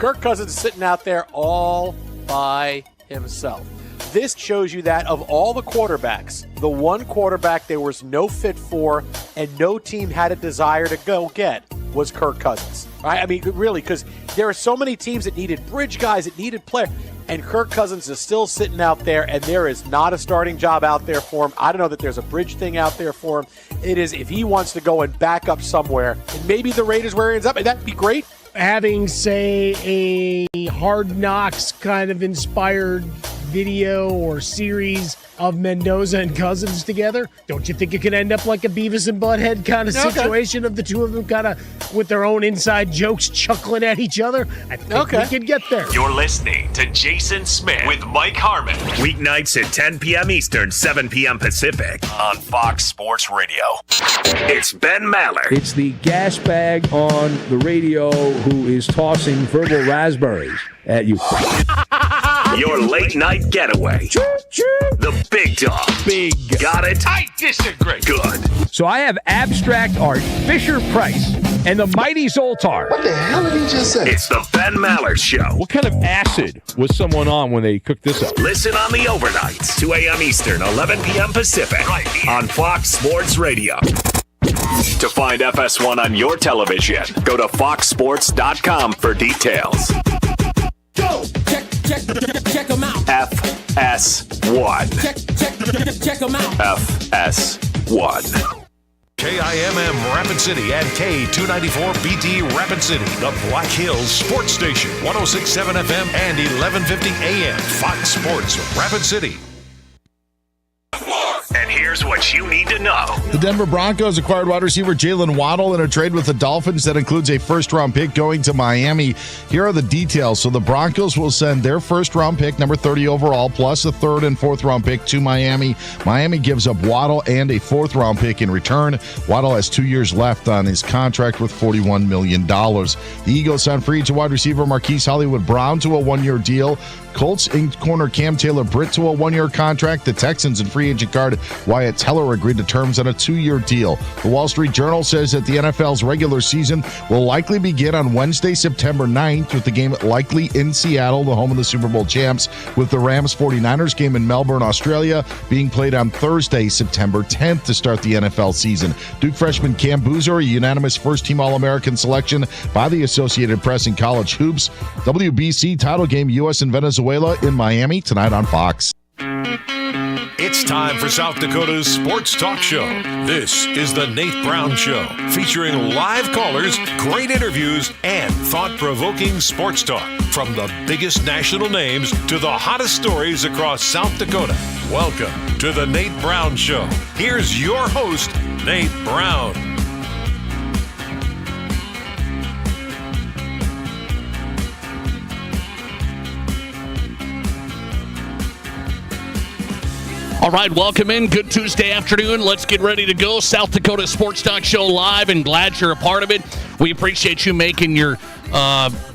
Kirk Cousins is sitting out there all by himself. This shows you that of all the quarterbacks, the one quarterback there was no fit for and no team had a desire to go get was Kirk Cousins. Right? I mean, really, because there are so many teams that needed bridge guys, that needed players, and Kirk Cousins is still sitting out there, and there is not a starting job out there for him. I don't know that there's a bridge thing out there for him. It is if he wants to go and back up somewhere, and maybe the Raiders where he ends up, and that'd be great. Having, say, a Hard Knocks kind of inspired video or series of Mendoza and Cousins together, don't you think it could end up like a Beavis and Butthead kind of situation of the two of them kind of with their own inside jokes chuckling at each other? I think we could get there. You're listening to Jason Smith with Mike Harmon. Weeknights at 10 p.m. Eastern, 7 p.m. Pacific on Fox Sports Radio. It's Ben Maller. It's the gas bag on the radio who is tossing verbal raspberries at you. Your late night getaway. The big dog. Big. Got it? I disagree. Good. So I have abstract art, Fisher-Price, and the mighty Zoltar. What the hell did he just say? It's the Ben Maller Show. What kind of acid was someone on when they cooked this up? Listen on the overnights, 2 a.m. Eastern, 11 p.m. Pacific, right here on Fox Sports Radio. To find FS1 on your television, go to foxsports.com for details. Go! Check them out. FS1. Check them out. FS1. KIMM Rapid City and K294BT Rapid City, the Black Hills Sports Station, 106.7 FM and 1150 AM. Fox Sports Rapid City. And here's what you need to know. The Denver Broncos acquired wide receiver Jalen Waddle in a trade with the Dolphins that includes a first-round pick going to Miami. Here are the details. So the Broncos will send their first-round pick, number 30 overall, plus a third and fourth-round pick to Miami. Miami gives up Waddle and a fourth-round pick in return. Waddle has 2 years left on his contract with $41 million. The Eagles signed free agent wide receiver Marquise Hollywood-Brown to a one-year deal. Colts inked corner Cam Taylor-Britt to a one-year contract. The Texans and free agent guard Wyatt Teller agreed to terms on a 2-year deal. The Wall Street Journal says that the NFL's regular season will likely begin on Wednesday, September 9th, with the game likely in Seattle, the home of the Super Bowl champs, with the Rams 49ers game in Melbourne, Australia, being played on Thursday, September 10th to start the NFL season. Duke freshman Cam Boozer, a unanimous first-team All-American selection by the Associated Press and College Hoops. WBC title game U.S. and Venezuela in Miami tonight on Fox. It's time for South Dakota's Sports Talk Show. This is the Nate Brown Show, featuring live callers, great interviews, and thought-provoking sports talk. From the biggest national names to the hottest stories across South Dakota. Welcome to the Nate Brown Show. Here's your host, Nate Brown. All right, welcome in. Good Tuesday afternoon. Let's get ready to go. South Dakota Sports Talk Show live, and glad you're a part of it. We appreciate you making your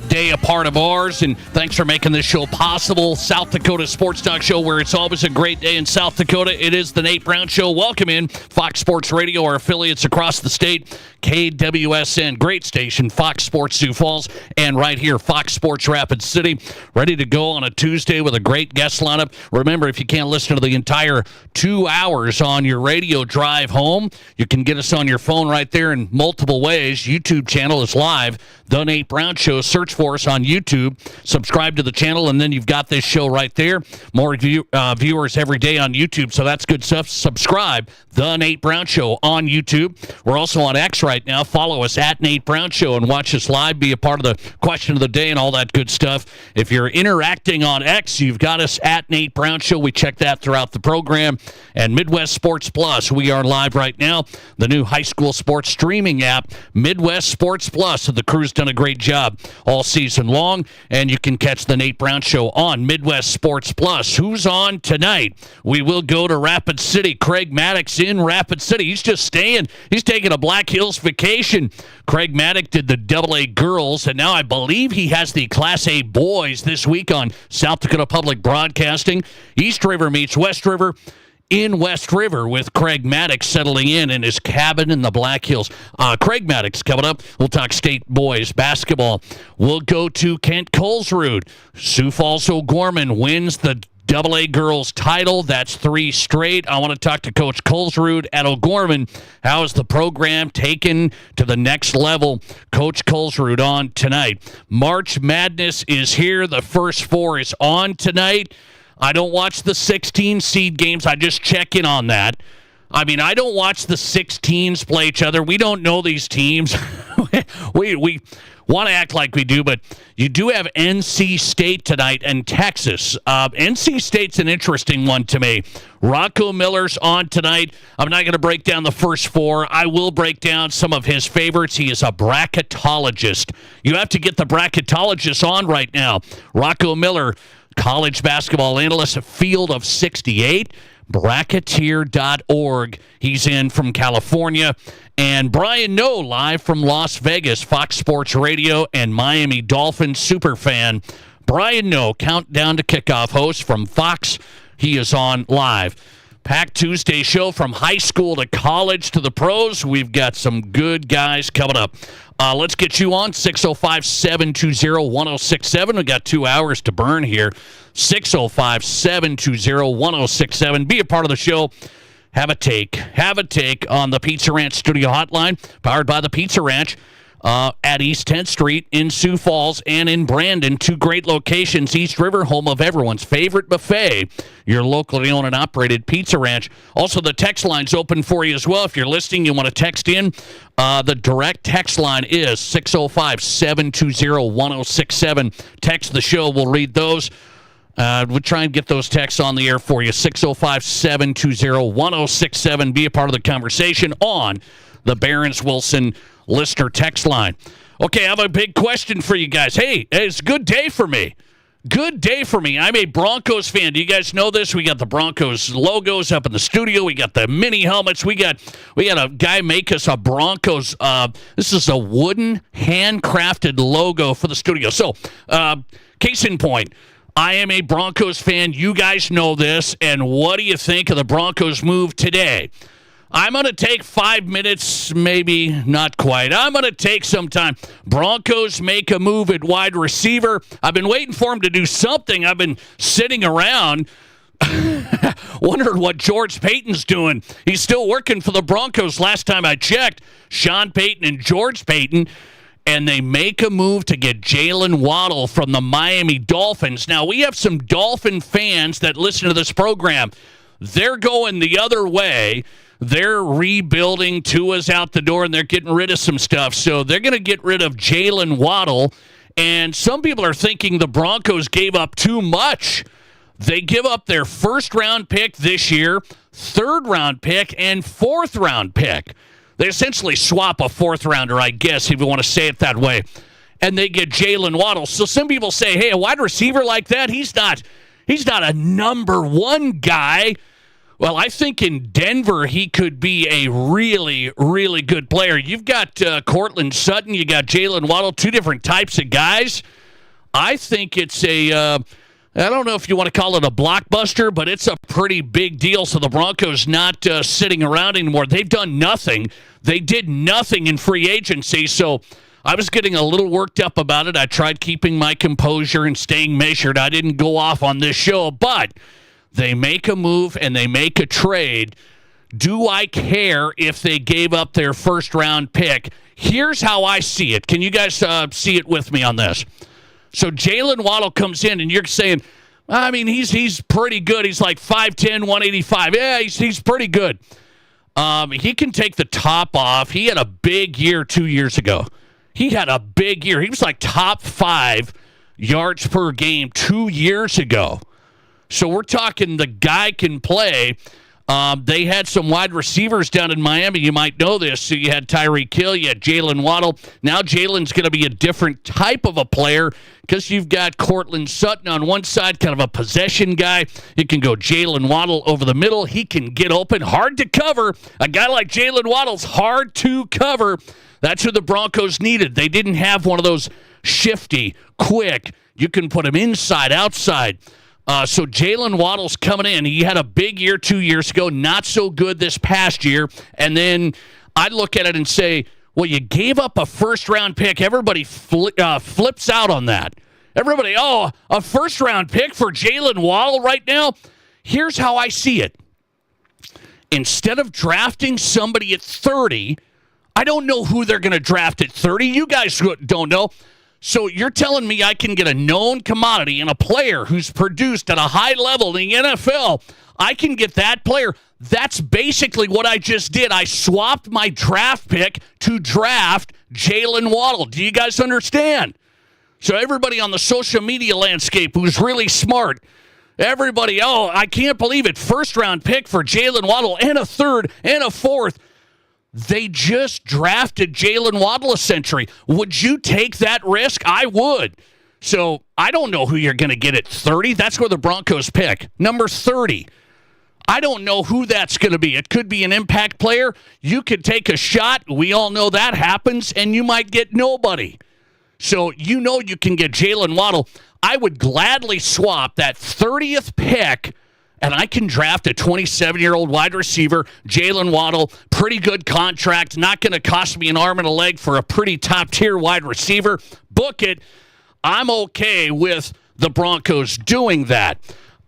day a part of ours, and thanks for making this show possible. South Dakota Sports Talk Show, where it's always a great day in South Dakota. It is the Nate Brown Show. Welcome in. Fox Sports Radio, our affiliates across the state. KWSN, great station. Fox Sports Sioux Falls, and right here, Fox Sports Rapid City. Ready to go on a Tuesday with a great guest lineup. Remember, if you can't listen to the entire 2 hours on your radio drive home, you can get us on your phone right there in multiple ways. YouTube channel is live. The Nate Brown Show. Search for us on YouTube. Subscribe to the channel, and then you've got this show right there. More viewers every day on YouTube, so that's good stuff. Subscribe. The Nate Brown Show on YouTube. We're also on X right now. Follow us at Nate Brown Show and watch us live. Be a part of the question of the day and all that good stuff. If you're interacting on X, you've got us at Nate Brown Show. We check that throughout the program. And Midwest Sports Plus, we are live right now. The new high school sports streaming app, Midwest Sports Plus. The crew's done a great job all season long, and you can catch the Nate Brown Show on Midwest Sports Plus. Who's on tonight? We will go to Rapid City. Craig Maddox in Rapid City. He's just staying. He's taking a Black Hills vacation. Craig Maddox did the AA girls, and now I believe he has the Class A boys this week on South Dakota Public Broadcasting. East River meets West River in West River with Craig Maddox settling in his cabin in the Black Hills. Craig Maddox coming up. We'll talk state boys basketball. We'll go to Kent Colesrud. Sioux Falls O'Gorman wins the AA girls title. That's 3 straight. I want to talk to Coach Colesrud at O'Gorman. How is the program taken to the next level? Coach Colesrud on tonight. March Madness is here. The first 4 is on tonight. I don't watch the 16 seed games. I just check in on that. I mean, I don't watch the 16s play each other. We don't know these teams. we want to act like we do, but you do have NC State tonight and Texas. NC State's an interesting one to me. Rocco Miller's on tonight. I'm not going to break down the first 4. I will break down some of his favorites. He is a bracketologist. You have to get the bracketologist on right now. Rocco Miller, college basketball analyst, a field of 68. Bracketeer.org. He's in from California. And Brian Noe, live from Las Vegas, Fox Sports Radio and Miami Dolphins superfan. Brian Noe, countdown to kickoff host from Fox. He is on live. Packed Tuesday show from high school to college to the pros. We've got some good guys coming up. Let's get you on 605-720-1067. We got 2 hours to burn here. 605-720-1067. Be a part of the show. Have a take on the Pizza Ranch Studio Hotline, powered by the Pizza Ranch at East 10th Street in Sioux Falls and in Brandon. 2 great locations. East River, home of everyone's favorite buffet. Your locally owned and operated Pizza Ranch. Also, the text line's open for you as well. If you're listening, you want to text in. The direct text line is 605-720-1067. Text the show. We'll read those. We'll try and get those texts on the air for you. 605-720-1067. Be a part of the conversation on the Barron's Wilson listener text line. Okay, I have a big question for you guys. Hey, it's a good day for me. Good day for me. I'm a Broncos fan. Do you guys know this? We got the Broncos logos up in the studio. We got the mini helmets. We got a guy make us a Broncos. This is a wooden, handcrafted logo for the studio. So, case in point, I am a Broncos fan. You guys know this. And what do you think of the Broncos move today? I'm going to take 5 minutes, maybe not quite. I'm going to take some time. Broncos make a move at wide receiver. I've been waiting for him to do something. I've been sitting around wondering what George Payton's doing. He's still working for the Broncos last time I checked. Sean Payton and George Payton. And they make a move to get Jalen Waddle from the Miami Dolphins. Now, we have some Dolphin fans that listen to this program. They're going the other way. They're rebuilding. Tua's out the door, and they're getting rid of some stuff. So they're going to get rid of Jalen Waddle. And some people are thinking the Broncos gave up too much. They give up their first-round pick this year, third-round pick, and fourth-round pick. They essentially swap a fourth-rounder, I guess, if you want to say it that way. And they get Jalen Waddle. So some people say, hey, a wide receiver like that, he's not a number 1 guy. Well, I think in Denver he could be a really, really good player. You've got Cortland Sutton. You got Jalen Waddle, 2 different types of guys. I think it's I don't know if you want to call it a blockbuster, but it's a pretty big deal. So the Broncos not sitting around anymore. They've done nothing. They did nothing in free agency. So I was getting a little worked up about it. I tried keeping my composure and staying measured. I didn't go off on this show, but they make a move and they make a trade. Do I care if they gave up their first-round pick? Here's how I see it. Can you guys see it with me on this? So Jalen Waddle comes in, and you're saying, I mean, he's pretty good. He's like 5'10", 185. Yeah, he's pretty good. He can take the top off. He had a big year 2 years ago. He had a big year. He was like top 5 yards per game 2 years ago. So we're talking the guy can play. They had some wide receivers down in Miami. You might know this. So you had Tyreek Hill, you had Jalen Waddle. Now Jalen's going to be a different type of a player because you've got Cortland Sutton on one side, kind of a possession guy. You can go Jalen Waddle over the middle. He can get open, hard to cover. A guy like Jalen Waddle's hard to cover. That's who the Broncos needed. They didn't have one of those shifty, quick, you can put him inside, outside. So Jalen Waddle's coming in. He had a big year 2 years ago, not so good this past year. And then I look at it and say, well, you gave up a first-round pick. Everybody flips out on that. Everybody, a first-round pick for Jalen Waddle right now? Here's how I see it. Instead of drafting somebody at 30, I don't know who they're going to draft at 30. You guys don't know. So you're telling me I can get a known commodity and a player who's produced at a high level in the NFL. I can get that player. That's basically what I just did. I swapped my draft pick to draft Jalen Waddle. Do you guys understand? So everybody on the social media landscape who's really smart, everybody, I can't believe it. First-round pick for Jalen Waddle and a third and a fourth. They just drafted Jalen Waddle a century. Would you take that risk? I would. So I don't know who you're going to get at 30. That's where the Broncos pick. Number 30. I don't know who that's going to be. It could be an impact player. You could take a shot. We all know that happens, and you might get nobody. So you know you can get Jalen Waddle. I would gladly swap that 30th pick, and I can draft a 27-year-old wide receiver, Jalen Waddle, pretty good contract, not going to cost me an arm and a leg for a pretty top-tier wide receiver. Book it. I'm okay with the Broncos doing that.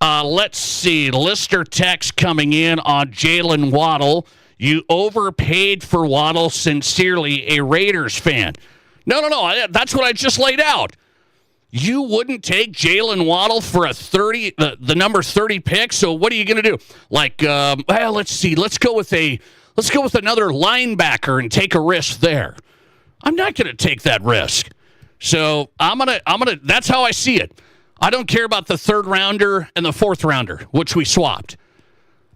Let's see. Lister text coming in on Jalen Waddle. You overpaid for Waddle, sincerely, a Raiders fan. No. That's what I just laid out. You wouldn't take Jalen Waddle for a 30, the number 30 pick. So what are you going to do? Let's see. Let's go with another linebacker and take a risk there. I'm not going to take that risk. So I'm gonna. That's how I see it. I don't care about the third rounder and the fourth rounder, which we swapped.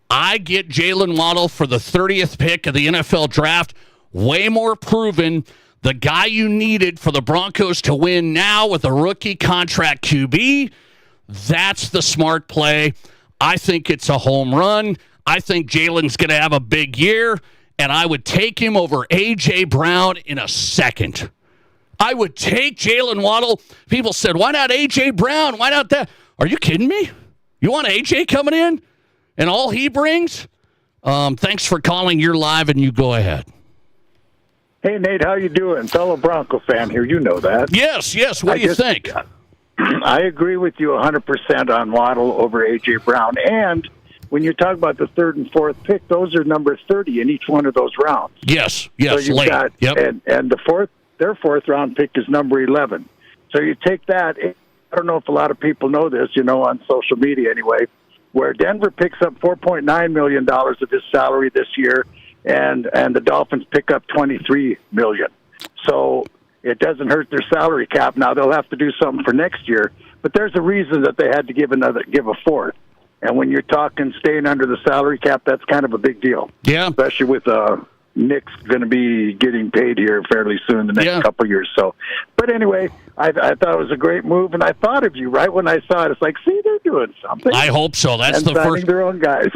I get Jalen Waddle for the 30th pick of the NFL draft. Way more proven. The guy you needed for the Broncos to win now with a rookie contract QB, that's the smart play. I think it's a home run. I think Jalen's going to have a big year, and I would take him over A.J. Brown in a second. I would take Jalen Waddle. People said, why not A.J. Brown? Why not that? Are you kidding me? You want A.J. coming in and all he brings? Thanks for calling. You're live, and you go ahead. Hey, Nate, how you doing? Fellow Bronco fan here. You know that. Yes. What do you think? I agree with you 100% on Waddle over A.J. Brown. And when you talk about the third and fourth pick, those are number 30 in each one of those rounds. Yes, so you've late. Got, yep. And their fourth round pick is number 11. So you take that. I don't know if a lot of people know this, on social media anyway, where Denver picks up $4.9 million of his salary this year, and the Dolphins pick up $23 million. So it doesn't hurt their salary cap. Now they'll have to do something for next year, but there's a reason that they had to give a fourth. And when you're talking staying under the salary cap, that's kind of a big deal. Yeah, especially with Nick's going to be getting paid here fairly soon the next couple of years. So, but anyway, I thought it was a great move, and I thought of you right when I saw it. It's like, see, they're doing something. I hope so. That's and the first. Their own guys.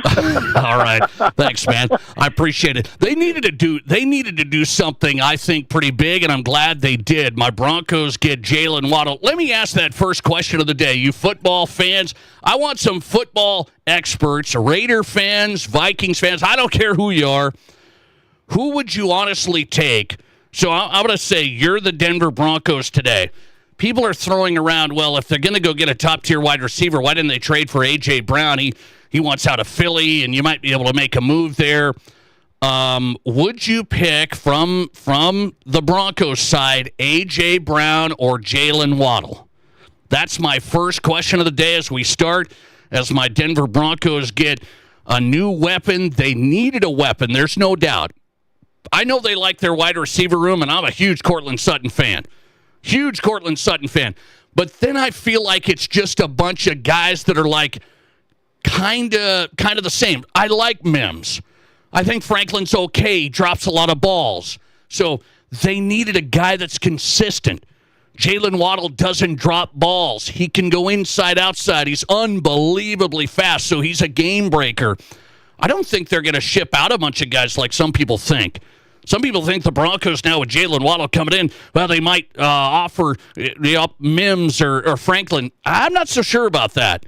All right, thanks, man. I appreciate it. They needed to do something, I think, pretty big, and I'm glad they did. My Broncos get Jalen Waddle. Let me ask that first question of the day. You football fans, I want some football experts, Raider fans, Vikings fans. I don't care who you are. Who would you honestly take? So I'm going to say you're the Denver Broncos today. People are throwing around, well, if they're going to go get a top-tier wide receiver, why didn't they trade for A.J. Brown? He wants out of Philly, and you might be able to make a move there. Would you pick from the Broncos side A.J. Brown or Jalen Waddle? That's my first question of the day as we start, as my Denver Broncos get a new weapon. They needed a weapon, there's no doubt. I know they like their wide receiver room, and I'm a huge Courtland Sutton fan. But then I feel like it's just a bunch of guys that are like kind of the same. I like Mims. I think Franklin's okay. He drops a lot of balls. So they needed a guy that's consistent. Jalen Waddle doesn't drop balls. He can go inside, outside. He's unbelievably fast, so he's a game breaker. I don't think they're going to ship out a bunch of guys like some people think. Some people think the Broncos now with Jalen Waddle coming in, well, they might offer Mims or Franklin. I'm not so sure about that.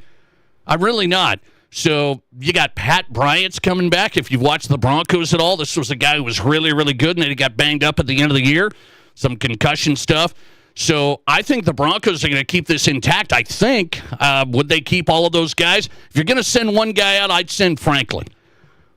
I'm really not. So you got Pat Bryant's coming back. If you've watched the Broncos at all, this was a guy who was really, really good, and then he got banged up at the end of the year, some concussion stuff. So I think the Broncos are going to keep this intact. I think. Would they keep all of those guys? If you're going to send one guy out, I'd send Franklin.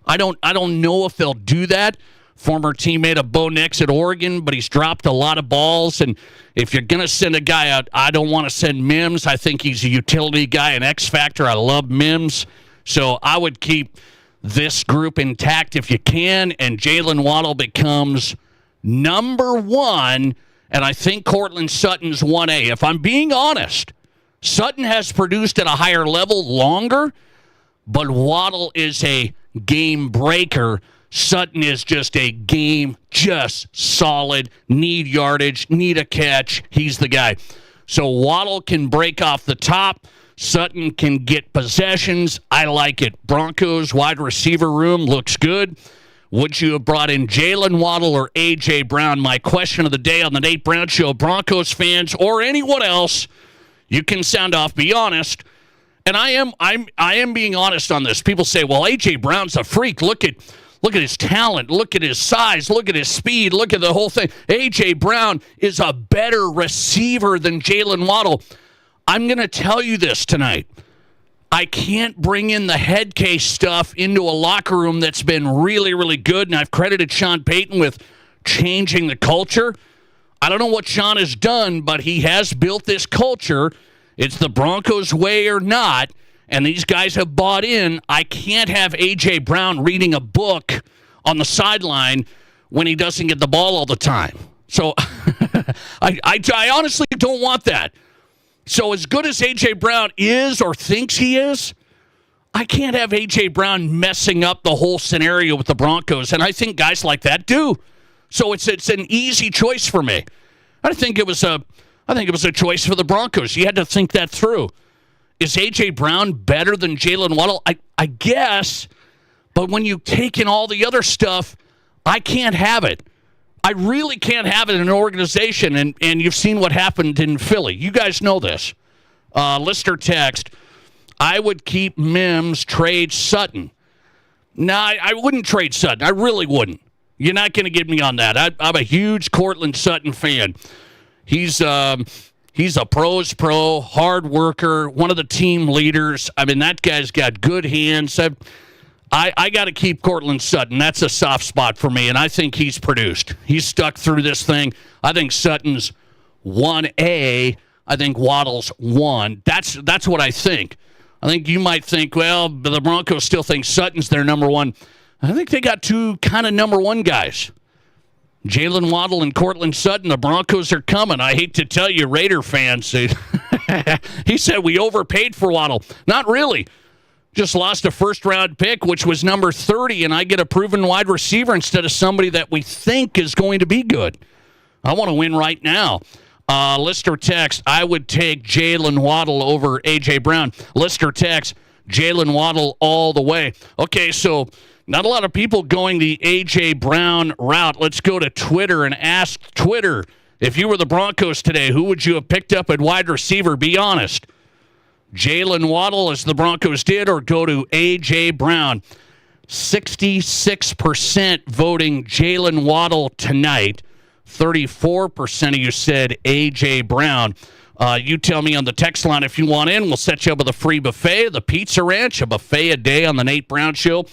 I don't know if they'll do that. Former teammate of Bo Nix at Oregon, but he's dropped a lot of balls. And if you're going to send a guy out, I don't want to send Mims. I think he's a utility guy, an X factor. I love Mims. So I would keep this group intact if you can, and Jalen Waddle becomes number one, and I think Courtland Sutton's 1A. If I'm being honest, Sutton has produced at a higher level longer, but Waddle is a game breaker. Sutton is just a game, just solid, need yardage, need a catch. He's the guy. So Waddle can break off the top. Sutton can get possessions. I like it. Broncos wide receiver room looks good. Would you have brought in Jalen Waddle or A.J. Brown? My question of the day on the Nate Brown Show. Broncos fans or anyone else, you can sound off. Be honest. And I am being honest on this. People say, well, A.J. Brown's a freak. Look at his talent. Look at his size. Look at his speed. Look at the whole thing. A.J. Brown is a better receiver than Jalen Waddle. I'm going to tell you this tonight. I can't bring in the head case stuff into a locker room that's been really, really good, and I've credited Sean Payton with changing the culture. I don't know what Sean has done, but he has built this culture. It's the Broncos way or not, and these guys have bought in. I can't have A.J. Brown reading a book on the sideline when he doesn't get the ball all the time. So I honestly don't want that. So as good as A.J. Brown is or thinks he is, I can't have A.J. Brown messing up the whole scenario with the Broncos, and I think guys like that do. So it's an easy choice for me. I think it was a choice for the Broncos. You had to think that through. Is A.J. Brown better than Jalen Waddle? I guess, but when you take in all the other stuff, I can't have it. I really can't have it in an organization, and you've seen what happened in Philly. You guys know this. Listener text, I would keep Mims, trade Sutton. No, I wouldn't trade Sutton. I really wouldn't. You're not going to get me on that. I'm a huge Courtland Sutton fan. He's a pro's pro, hard worker, one of the team leaders. I mean, that guy's got good hands. I got to keep Courtland Sutton. That's a soft spot for me, and I think he's produced. He's stuck through this thing. I think Sutton's 1A. I think Waddle's 1. That's what I think. I think you might think, well, the Broncos still think Sutton's their number 1. I think they got two kind of number 1 guys. Jalen Waddle and Courtland Sutton. The Broncos are coming. I hate to tell you, Raider fans. He said we overpaid for Waddle. Not really. Just lost a first-round pick, which was number 30, and I get a proven wide receiver instead of somebody that we think is going to be good. I want to win right now. Lister text, I would take Jalen Waddle over A.J. Brown. Lister text, Jalen Waddle all the way. Okay, so not a lot of people going the A.J. Brown route. Let's go to Twitter and ask Twitter, if you were the Broncos today, who would you have picked up at wide receiver? Be honest. Jalen Waddle, as the Broncos did, or go to A.J. Brown. 66% voting Jalen Waddle tonight. 34% of you said A.J. Brown. You tell me on the text line if you want in. We'll set you up with a free buffet, the Pizza Ranch, a buffet a day on the Nate Brown Show.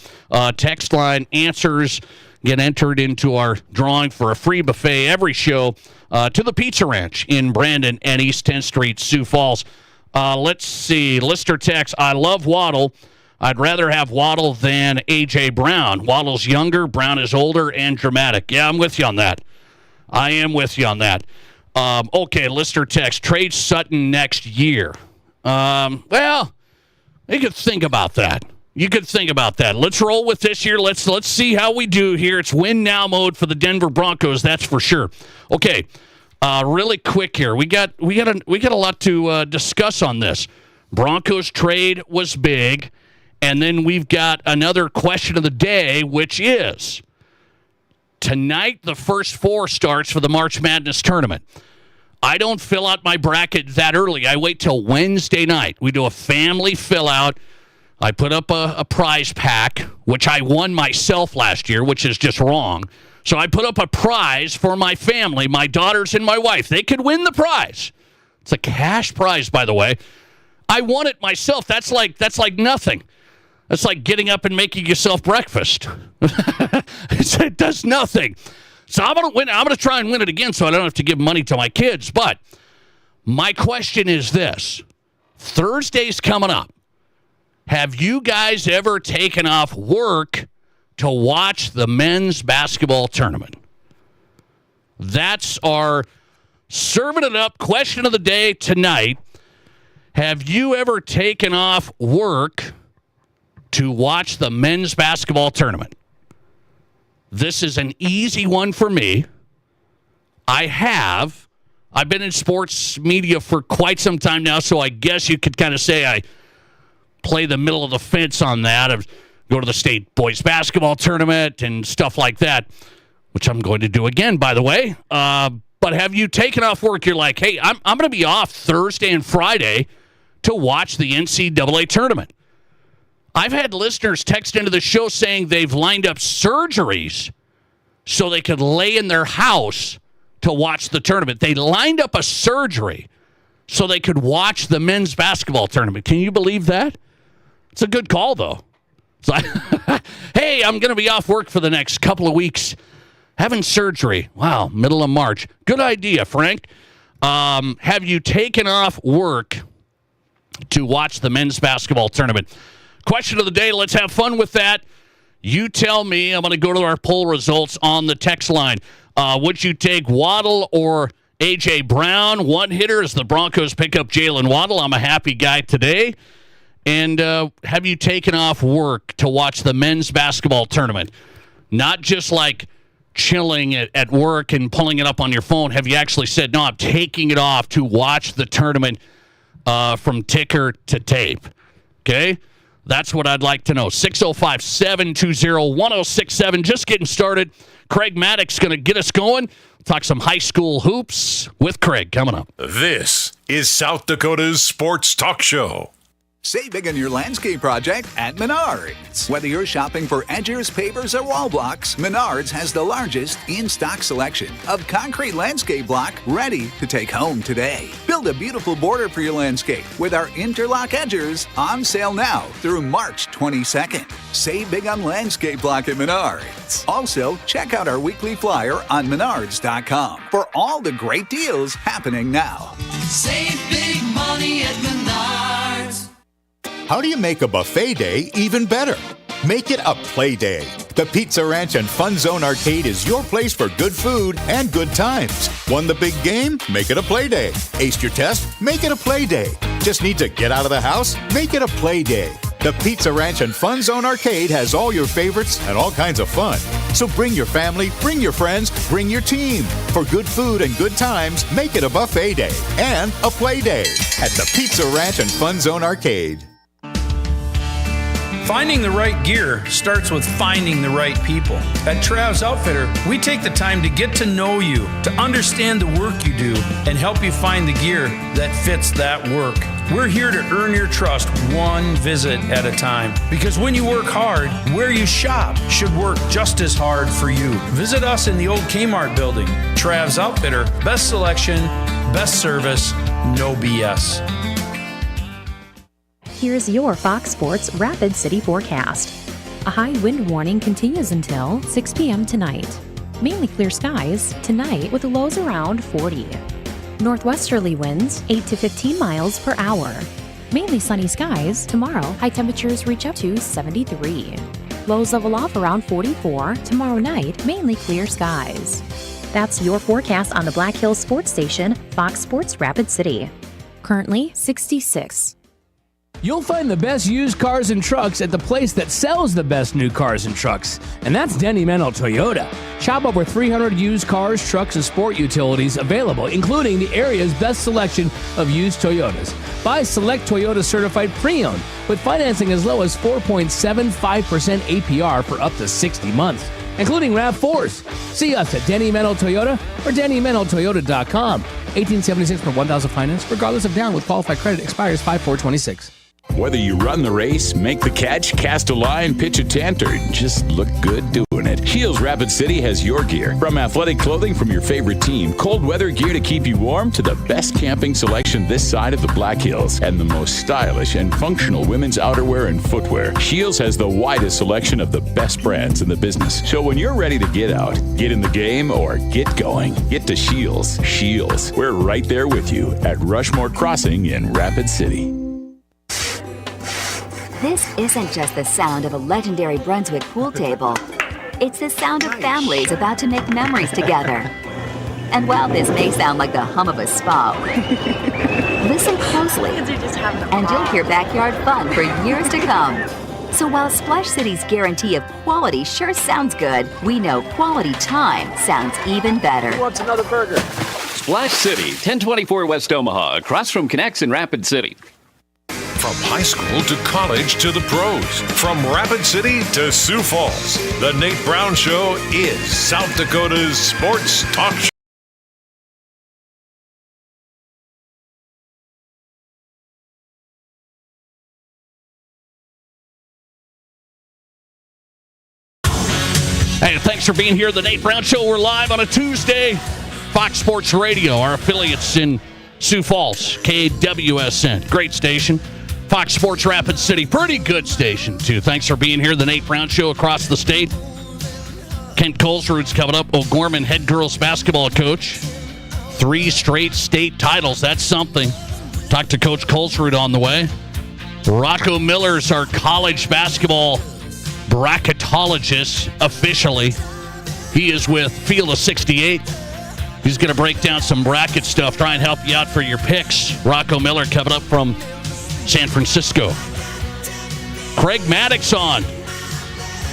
Text line answers get entered into our drawing for a free buffet every show to the Pizza Ranch in Brandon and East 10th Street, Sioux Falls. Let's see. Lister text, I love Waddle. I'd rather have Waddle than A.J. Brown. Waddle's younger, Brown is older and dramatic. Yeah, I'm with you on that. I am with you on that. Okay, Lister text, trade Sutton next year. Well, you could think about that. Let's roll with this year. Let's see how we do here. It's win now mode for the Denver Broncos, that's for sure. Okay. Really quick here. We got a lot to discuss on this. Broncos trade was big, and then we've got another question of the day, which is tonight the first 4 starts for the March Madness tournament. I don't fill out my bracket that early. I wait till Wednesday night. We do a family fill out. I put up a prize pack, which I won myself last year, which is just wrong. So I put up a prize for my family, my daughters and my wife. They could win the prize. It's a cash prize, by the way. I won it myself. That's like nothing. That's like getting up and making yourself breakfast. It does nothing. So I'm going to win. I'm going to try and win it again so I don't have to give money to my kids. But my question is this. Thursday's coming up. Have you guys ever taken off work to watch the men's basketball tournament? That's our serving it up question of the day tonight. Have you ever taken off work to watch the men's basketball tournament? This is an easy one for me. I have. I've been in sports media for quite some time now, so I guess you could kind of say I play the middle of the fence on that. I go to the state boys basketball tournament and stuff like that, which I'm going to do again, by the way. But have you taken off work? You're like, hey, I'm going to be off Thursday and Friday to watch the NCAA tournament. I've had listeners text into the show saying they've lined up surgeries so they could lay in their house to watch the tournament. They lined up a surgery so they could watch the men's basketball tournament. Can you believe that? It's a good call, though. It's like, hey, I'm going to be off work for the next couple of weeks having surgery. Wow, middle of March. Good idea, Frank. Have you taken off work to watch the men's basketball tournament? Question of the day. Let's have fun with that. You tell me. I'm going to go to our poll results on the text line. Would you take Waddle or A.J. Brown? One hitter as the Broncos pick up Jalen Waddle. I'm a happy guy today. And have you taken off work to watch the men's basketball tournament? Not just like chilling at work and pulling it up on your phone. Have you actually said, no, I'm taking it off to watch the tournament from ticker to tape? Okay? That's what I'd like to know. 605-720-1067. Just getting started. Craig Maddox going to get us going. Talk some high school hoops with Craig coming up. This is South Dakota's Sports Talk Show. Save big on your landscape project at Menards. Whether you're shopping for edgers, pavers, or wall blocks, Menards has the largest in-stock selection of concrete landscape block ready to take home today. Build a beautiful border for your landscape with our interlock edgers on sale now through March 22nd. Save big on landscape block at Menards. Also, check out our weekly flyer on Menards.com for all the great deals happening now. Save big money at Menards. How do you make a buffet day even better? Make it a play day. The Pizza Ranch and Fun Zone Arcade is your place for good food and good times. Won the big game? Make it a play day. Aced your test? Make it a play day. Just need to get out of the house? Make it a play day. The Pizza Ranch and Fun Zone Arcade has all your favorites and all kinds of fun. So bring your family, bring your friends, bring your team. For good food and good times, make it a buffet day and a play day at the Pizza Ranch and Fun Zone Arcade. Finding the right gear starts with finding the right people. At Trav's Outfitter, we take the time to get to know you, to understand the work you do, and help you find the gear that fits that work. We're here to earn your trust one visit at a time. Because when you work hard, where you shop should work just as hard for you. Visit us in the old Kmart building. Trav's Outfitter, best selection, best service, no BS. Here's your Fox Sports Rapid City forecast. A high wind warning continues until 6 p.m. tonight. Mainly clear skies tonight with lows around 40. Northwesterly winds 8 to 15 miles per hour. Mainly sunny skies tomorrow. High temperatures reach up to 73. Lows level off around 44. Tomorrow night, mainly clear skies. That's your forecast on the Black Hills Sports Station, Fox Sports Rapid City. Currently 66. You'll find the best used cars and trucks at the place that sells the best new cars and trucks, and that's Denny Menlo Toyota. Shop over 300 used cars, trucks, and sport utilities available, including the area's best selection of used Toyotas. Buy select Toyota certified pre-owned with financing as low as 4.75% APR for up to 60 months. including RAV4s. See us at Denny Mennel Toyota or DennyMennelToyota.com. 1876 per 1,000 finance, regardless of down with qualified credit, expires 5/4/26. Whether you run the race, make the catch, cast a line, pitch a tent, or just look good doing it, Shields Rapid City has your gear. From athletic clothing from your favorite team, cold weather gear to keep you warm, to the best camping selection this side of the Black Hills, and the most stylish and functional women's outerwear and footwear. Shields has the widest selection of the best brands in the business. So when you're ready to get out, get in the game, or get going, get to Shields. Shields, we're right there with you at Rushmore Crossing in Rapid City. This isn't just the sound of a legendary Brunswick pool table. It's the sound of families about to make memories together. And while this may sound like the hum of a spa, listen closely, and you'll hear backyard fun for years to come. So while Splash City's guarantee of quality sure sounds good, we know quality time sounds even better. Who wants another burger? Splash City, 1024 West Omaha, across from Connects in Rapid City. From high school to college to the pros, from Rapid City to Sioux Falls, the Nate Brown Show is South Dakota's sports talk show. Hey, thanks for being here. The Nate Brown Show. We're live on a Tuesday. Fox Sports Radio, our affiliates in Sioux Falls, KWSN. Great station. Fox Sports Rapid City, pretty good station, too. Thanks for being here. The Nate Brown Show across the state. Kent Colesrud's coming up. O'Gorman head girls basketball coach. 3 straight state titles. That's something. Talked to Coach Colesrud on the way. Rocco Miller's our college basketball bracketologist officially. He is with Field of 68. He's going to break down some bracket stuff, try and help you out for your picks. Rocco Miller coming up from San Francisco. Craig Maddox on.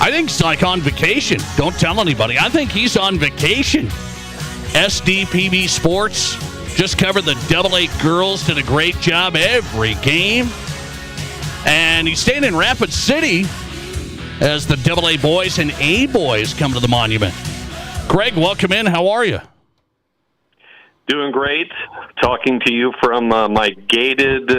I think he's like on vacation. Don't tell anybody. I think he's on vacation. SDPB Sports just covered the AA girls. Did a great job every game. And he's staying in Rapid City as the AA boys and A boys come to the Monument. Craig, welcome in. How are you? Doing great. Talking to you from my gated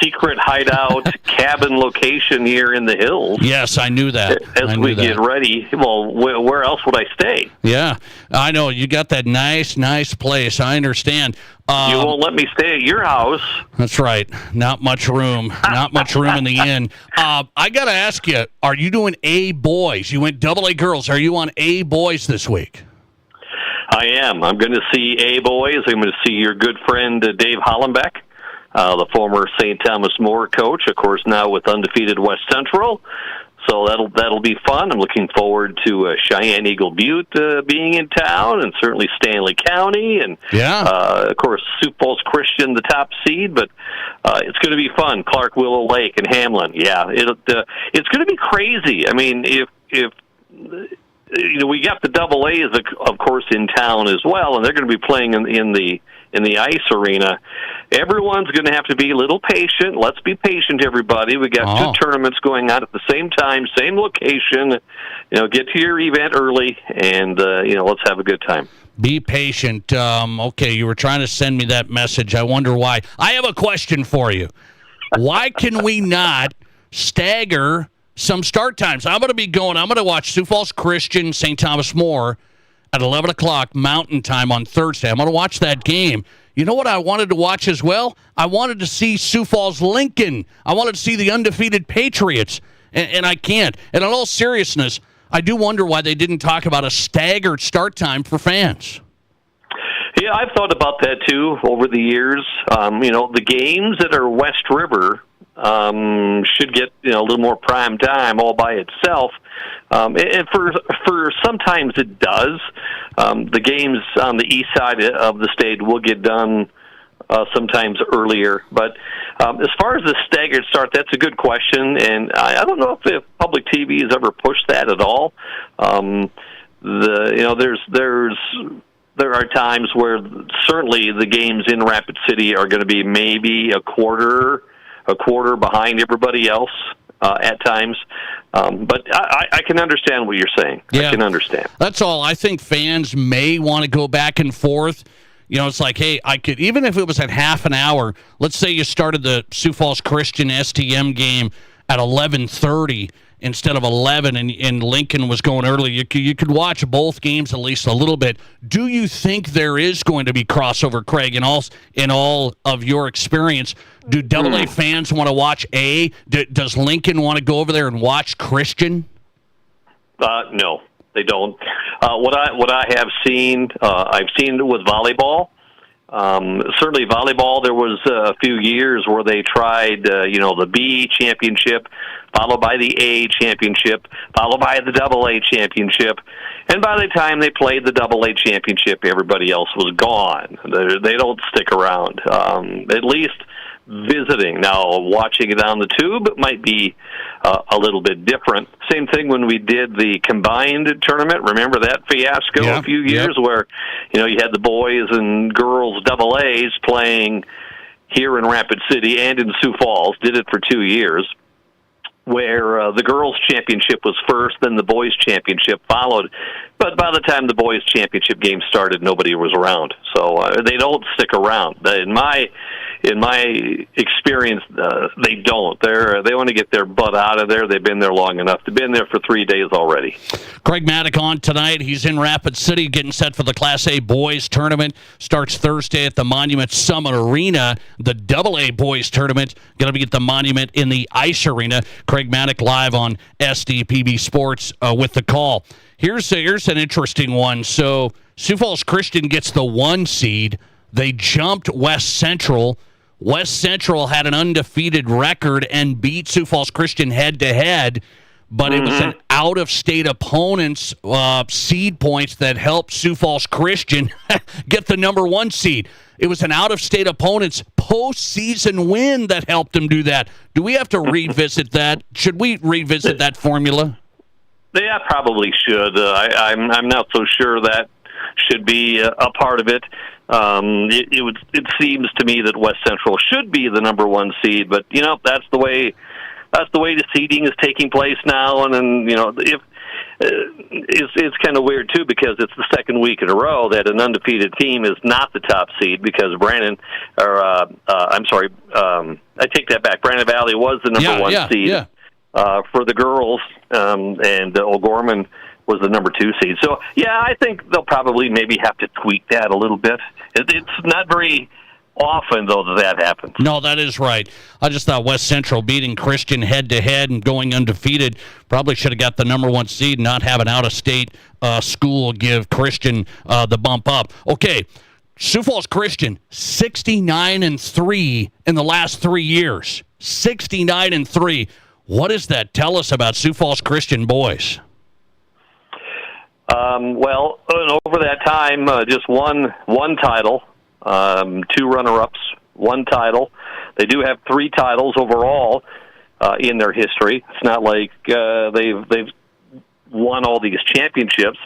secret hideout cabin location here in the hills. Yes, I knew that. As we get ready, well, where else would I stay? Yeah, I know. You got that nice place. I understand. You won't let me stay at your house. That's right. Not much room. Not much room in the inn. I got to ask you, are you doing A boys? You went AA girls. Are you on A boys this week? I am. I'm going to see A boys. I'm going to see your good friend Dave Hollenbeck, the former St. Thomas More coach, of course, now with undefeated West Central. So that'll be fun. I'm looking forward to Cheyenne Eagle Butte being in town, and certainly Stanley County, and of course Sioux Falls Christian, the top seed. But it's going to be fun. Clark, Willow Lake, and Hamlin. Yeah, it's going to be crazy. I mean, if we got the AA's, of course, in town as well, and they're going to be playing in the ice arena. Everyone's going to have to be a little patient. Let's be patient, everybody. We got 2 tournaments going on at the same time, same location. Get to your event early, and let's have a good time. Be patient. Okay, you were trying to send me that message. I wonder why. I have a question for you. Why can we not stagger some start times? I'm going to watch Sioux Falls Christian, St. Thomas More at 11 o'clock Mountain Time on Thursday. I'm going to watch that game. You know what I wanted to watch as well? I wanted to see Sioux Falls Lincoln. I wanted to see the undefeated Patriots, and I can't. And in all seriousness, I do wonder why they didn't talk about a staggered start time for fans. Yeah, I've thought about that, too, over the years. The games that are West River should get a little more prime time all by itself, and for sometimes it does. The games on the east side of the state will get done sometimes earlier, but as far as the staggered start, that's a good question, and I don't know if public TV has ever pushed that at all. There are times where certainly the games in Rapid City are going to be maybe a quarter behind everybody else at times. But I can understand what you're saying. Yeah. I can understand. That's all. I think fans may want to go back and forth. You know, it's like, hey, I could, even if it was at half an hour, let's say you started the Sioux Falls Christian STM game at 11:30 instead of 11, and Lincoln was going early. You could watch both games at least a little bit. Do you think there is going to be crossover, Craig, in all of your experience? Do AA fans want to watch A? Does Lincoln want to go over there and watch Christian? No, they don't. What I have seen, I've seen it with volleyball. Certainly volleyball, there was a few years where they tried, the B championship, followed by the A championship, followed by the AA championship. And by the time they played the AA championship, everybody else was gone. They don't stick around. At least visiting. Now, watching it on the tube might be a little bit different. Same thing when we did the combined tournament. Remember that fiasco a few years where, you had the boys and girls AAs playing here in Rapid City and in Sioux Falls. Did it for 2 years, where the girls' championship was first, then the boys' championship followed. But by the time the boys' championship game started, nobody was around. So they don't stick around. In my experience, they don't. They want to get their butt out of there. They've been there long enough. They've been there for 3 days already. Craig Maddock on tonight. He's in Rapid City getting set for the Class A Boys Tournament. Starts Thursday at the Monument Summit Arena. The AA Boys Tournament going to be at the Monument in the Ice Arena. Craig Maddock live on SDPB Sports with the call. Here's an interesting one. So Sioux Falls Christian gets the 1 seed. They jumped West Central. West Central had an undefeated record and beat Sioux Falls Christian head-to-head, but it was an out-of-state opponent's seed points that helped Sioux Falls Christian get the number 1 seed. It was an out-of-state opponent's postseason win that helped them do that. Do we have to revisit that? Should we revisit that formula? Yeah, probably should. I'm not so sure that should be a part of it. It seems to me that West Central should be the number 1 seed, but that's the way the seeding is taking place now. And then if it's kind of weird too, because it's the second week in a row that an undefeated team is not the top seed, because I take that back. Brandon Valley was the number 1 seed for the girls, and O'Gorman was the number 2 seed. So, I think they'll probably maybe have to tweak that a little bit. It's not very often, though, that happens. No, that is right. I just thought West Central beating Christian head-to-head and going undefeated probably should have got the number 1 seed and not have an out-of-state school give Christian the bump up. Okay, Sioux Falls Christian, 69-3 in the last 3 years. 69-3. What does that tell us about Sioux Falls Christian boys? Well, over that time, just one title, 2 runner-ups, 1 title. They do have 3 titles overall in their history. It's not like they've won all these championships.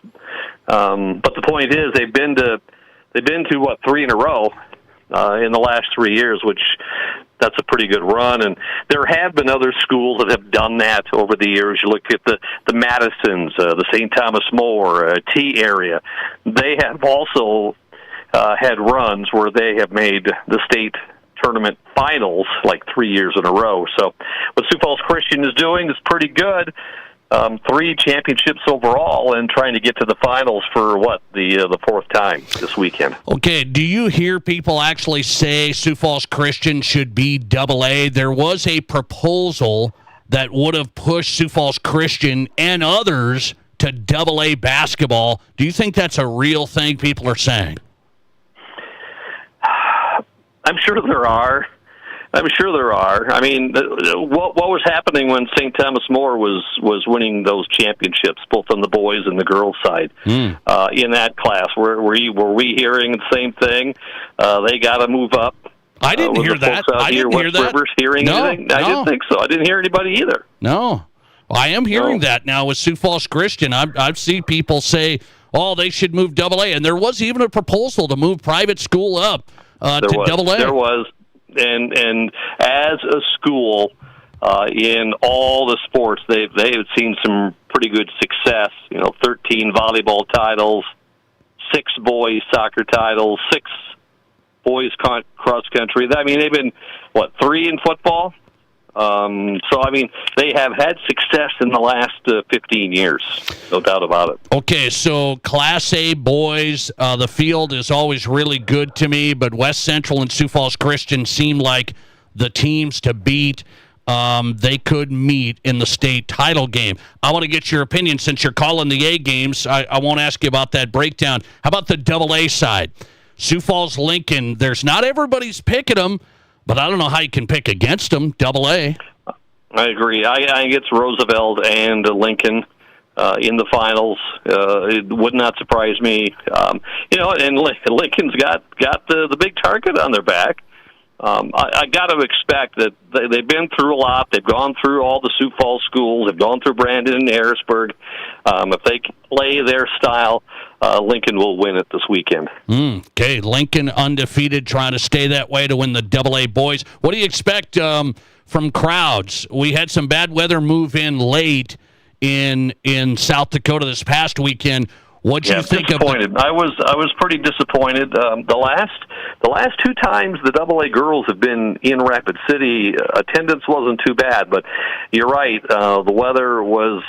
But the point is, they've been to 3 in a row in the last 3 years, which that's a pretty good run. And there have been other schools that have done that over the years. You look at the Madisons, the St. Thomas More, T area. They have also had runs where they have made the state tournament finals like 3 years in a row. So what Sioux Falls Christian is doing is pretty good. 3 championships overall, and trying to get to the finals for the 4th time this weekend. Okay, do you hear people actually say Sioux Falls Christian should be AA? There was a proposal that would have pushed Sioux Falls Christian and others to AA basketball. Do you think that's a real thing people are saying? I'm sure there are. I mean, what was happening when St. Thomas More was winning those championships, both on the boys and the girls' side, in that class? Were we hearing the same thing? They got to move up. I didn't hear that. I didn't hear that. Rivers hearing anything? I didn't think so. I didn't hear anybody either. No. I am hearing that now with Sioux Falls Christian. I've seen people say, they should move AA. And there was even a proposal to move private school up to AA. There was. And as a school, in all the sports. They've seen some pretty good success. 13 volleyball titles, 6 boys soccer titles, 6 boys cross country. I mean, they've been 3 in football. They have had success in the last 15 years, no doubt about it. Okay, so Class A boys, the field is always really good to me, but West Central and Sioux Falls Christian seem like the teams to beat. They could meet in the state title game. I want to get your opinion since you're calling the A games. I won't ask you about that breakdown. How about the AA side? Sioux Falls Lincoln, there's not everybody's picking them, but I don't know how you can pick against them, AA. I agree. I think it's Roosevelt and Lincoln in the finals. It would not surprise me. And Lincoln's got the big target on their back. I got to expect that they've been through a lot. They've gone through all the Sioux Falls schools. They've gone through Brandon and Harrisburg. If they play their style, Lincoln will win it this weekend. Okay, Lincoln undefeated, trying to stay that way to win the AA boys. What do you expect from crowds? We had some bad weather move in late in South Dakota this past weekend. What do you think of? I was pretty disappointed. The last 2 times the AA girls have been in Rapid City, attendance wasn't too bad. But you're right, the weather was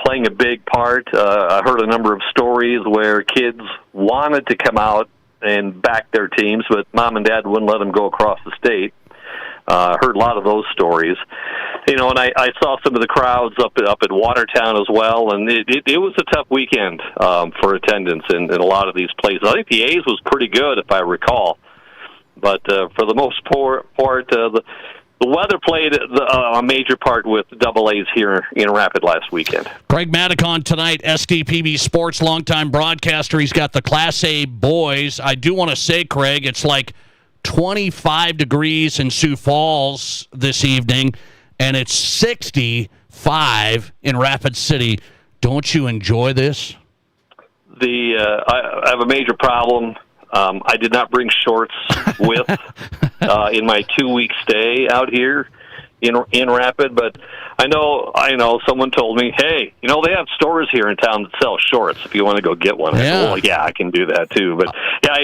playing a big part. I heard a number of stories where kids wanted to come out and back their teams, but mom and dad wouldn't let them go across the state. Heard a lot of those stories. And I saw some of the crowds up at Watertown as well, and it was a tough weekend for attendance in a lot of these places. I think the A's was pretty good, if I recall. But for the most part, the weather played a major part with AA's here in Rapid last weekend. Craig Maddock on tonight, SDPB Sports, longtime broadcaster. He's got the Class A boys. I do want to say, Craig, it's like 25 degrees in Sioux Falls this evening, and it's 65 in Rapid City. Don't you enjoy this? I have a major problem. I did not bring shorts with in my 2-week stay out here in Rapid, but I know someone told me, hey, they have stores here in town that sell shorts if you want to go get one. I said, well, I can do that too. But yeah,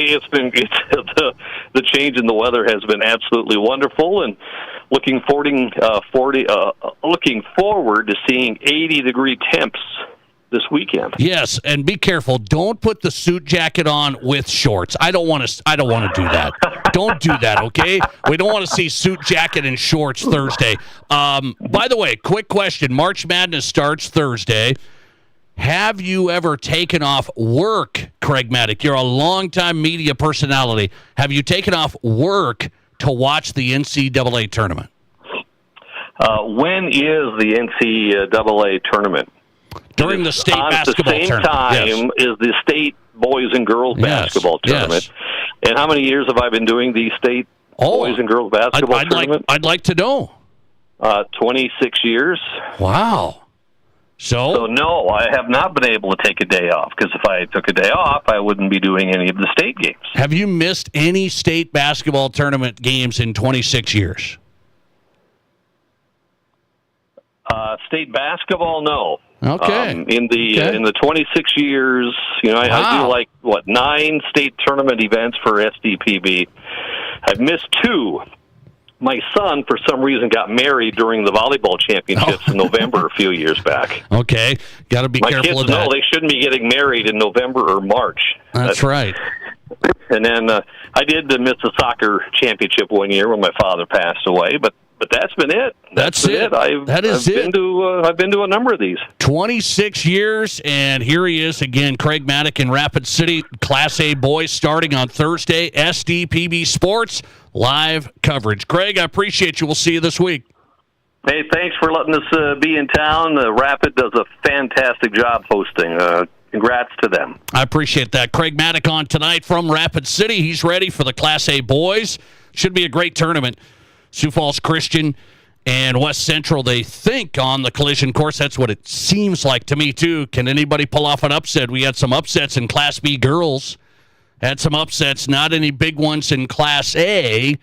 the change in the weather has been absolutely wonderful, and looking forward to seeing 80-degree temps this weekend. Yes, and be careful. Don't put the suit jacket on with shorts. I don't want to do that. Don't do that, okay? We don't want to see suit jacket and shorts Thursday. By the way, quick question. March Madness starts Thursday. Have you ever taken off work, Craig Maddock? You're a longtime media personality. Have you taken off work to watch the NCAA tournament? When is the NCAA tournament? During the state basketball tournament. At the same time is the state boys and girls basketball tournament. And how many years have I been doing the state boys and girls basketball tournament? I'd like to know. 26 years. Wow. So no, I have not been able to take a day off, because if I took a day off, I wouldn't be doing any of the state games. Have you missed any state basketball tournament games in 26 years? State basketball, no. Okay. In the 26 years, I do 9 state tournament events for SDPB. I've missed 2. My son, for some reason, got married during the volleyball championships in November a few years back. Okay, got to be careful of that. My kids know they shouldn't be getting married in November or March. That's right. And then I did miss the soccer championship one year when my father passed away, but that's been it. That's it. I've been to a number of these. 26 years, and here he is again, Craig Maddock in Rapid City. Class A boys starting on Thursday. SDPB Sports live coverage. Craig, I appreciate you. We'll see you this week. Hey, thanks for letting us be in town. Rapid does a fantastic job hosting. Congrats to them. I appreciate that. Craig Maddock on tonight from Rapid City. He's ready for the Class A boys. Should be a great tournament. Sioux Falls Christian and West Central, they think, on the collision course. That's what it seems like to me, too. Can anybody pull off an upset? We had some upsets in Class B girls. Had some upsets, not any big ones in Class A.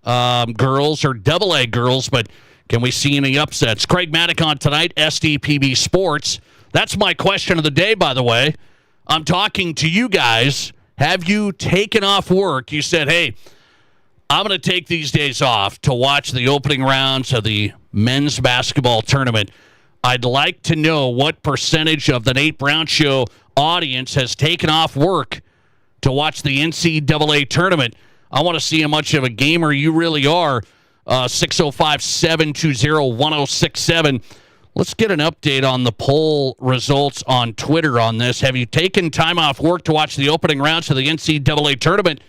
girls or AA girls, but can we see any upsets? Craig Maddock on tonight, SDPB Sports. That's my question of the day, by the way. I'm talking to you guys. Have you taken off work? You said, hey, I'm going to take these days off to watch the opening rounds of the men's basketball tournament. I'd like to know what percentage of the Nate Brown Show audience has taken off work to watch the NCAA tournament. I want to see how much of a gamer you really are. 605-720-1067. Let's get an update on the poll results on Twitter on this. Have you taken time off work to watch the opening rounds of the NCAA tournament?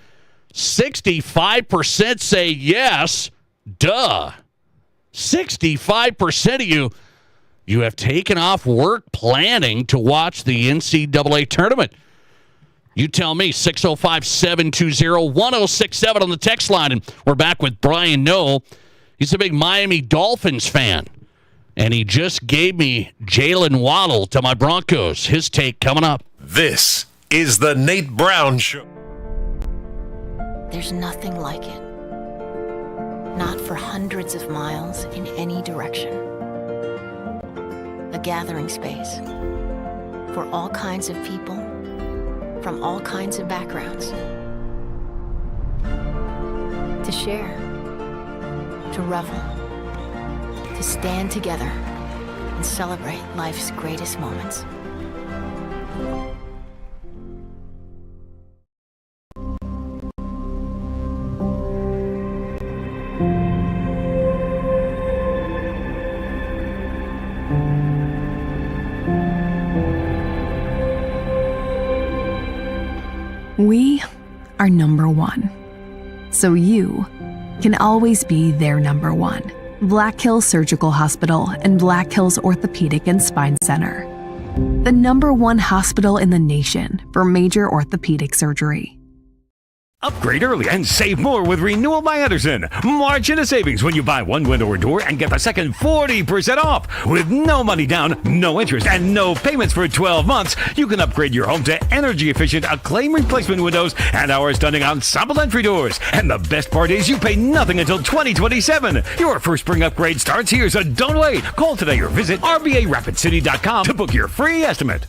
65% say yes. Duh. 65% of you have taken off work planning to watch the NCAA tournament. You tell me. 605-720-1067 on the text line. And we're back with Brian Noe. He's a big Miami Dolphins fan. And he just gave me Jalen Waddle to my Broncos. His take coming up. This is the Nate Brown Show. There's nothing like it. Not for hundreds of miles in any direction. A gathering space for all kinds of people from all kinds of backgrounds. To share, to revel, to stand together and celebrate life's greatest moments. We are number one, so you can always be their number one. Black Hills Surgical Hospital and Black Hills Orthopedic and Spine Center. The number one hospital in the nation for major orthopedic surgery. Upgrade early and save more with Renewal by Andersen. March into savings when you buy one window or door and get the second 40% off. With no money down, no interest, and no payments for 12 months, you can upgrade your home to energy-efficient Acclaim replacement windows and our stunning ensemble entry doors. And the best part is you pay nothing until 2027. Your first spring upgrade starts here, so don't wait. Call today or visit rvarapidcity.com to book your free estimate.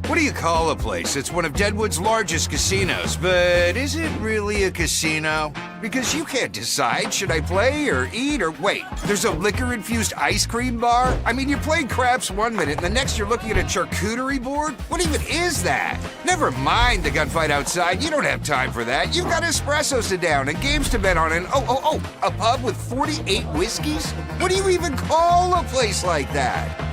What do you call a place? It's one of Deadwood's largest casinos, but is it really a casino? Because you can't decide, should I play or eat or wait? There's a liquor-infused ice cream bar? I mean, you're playing craps one minute, and the next you're looking at a charcuterie board? What even is that? Never mind the gunfight outside, you don't have time for that. You've got espressos to down and games to bet on and a pub with 48 whiskeys? What do you even call a place like that?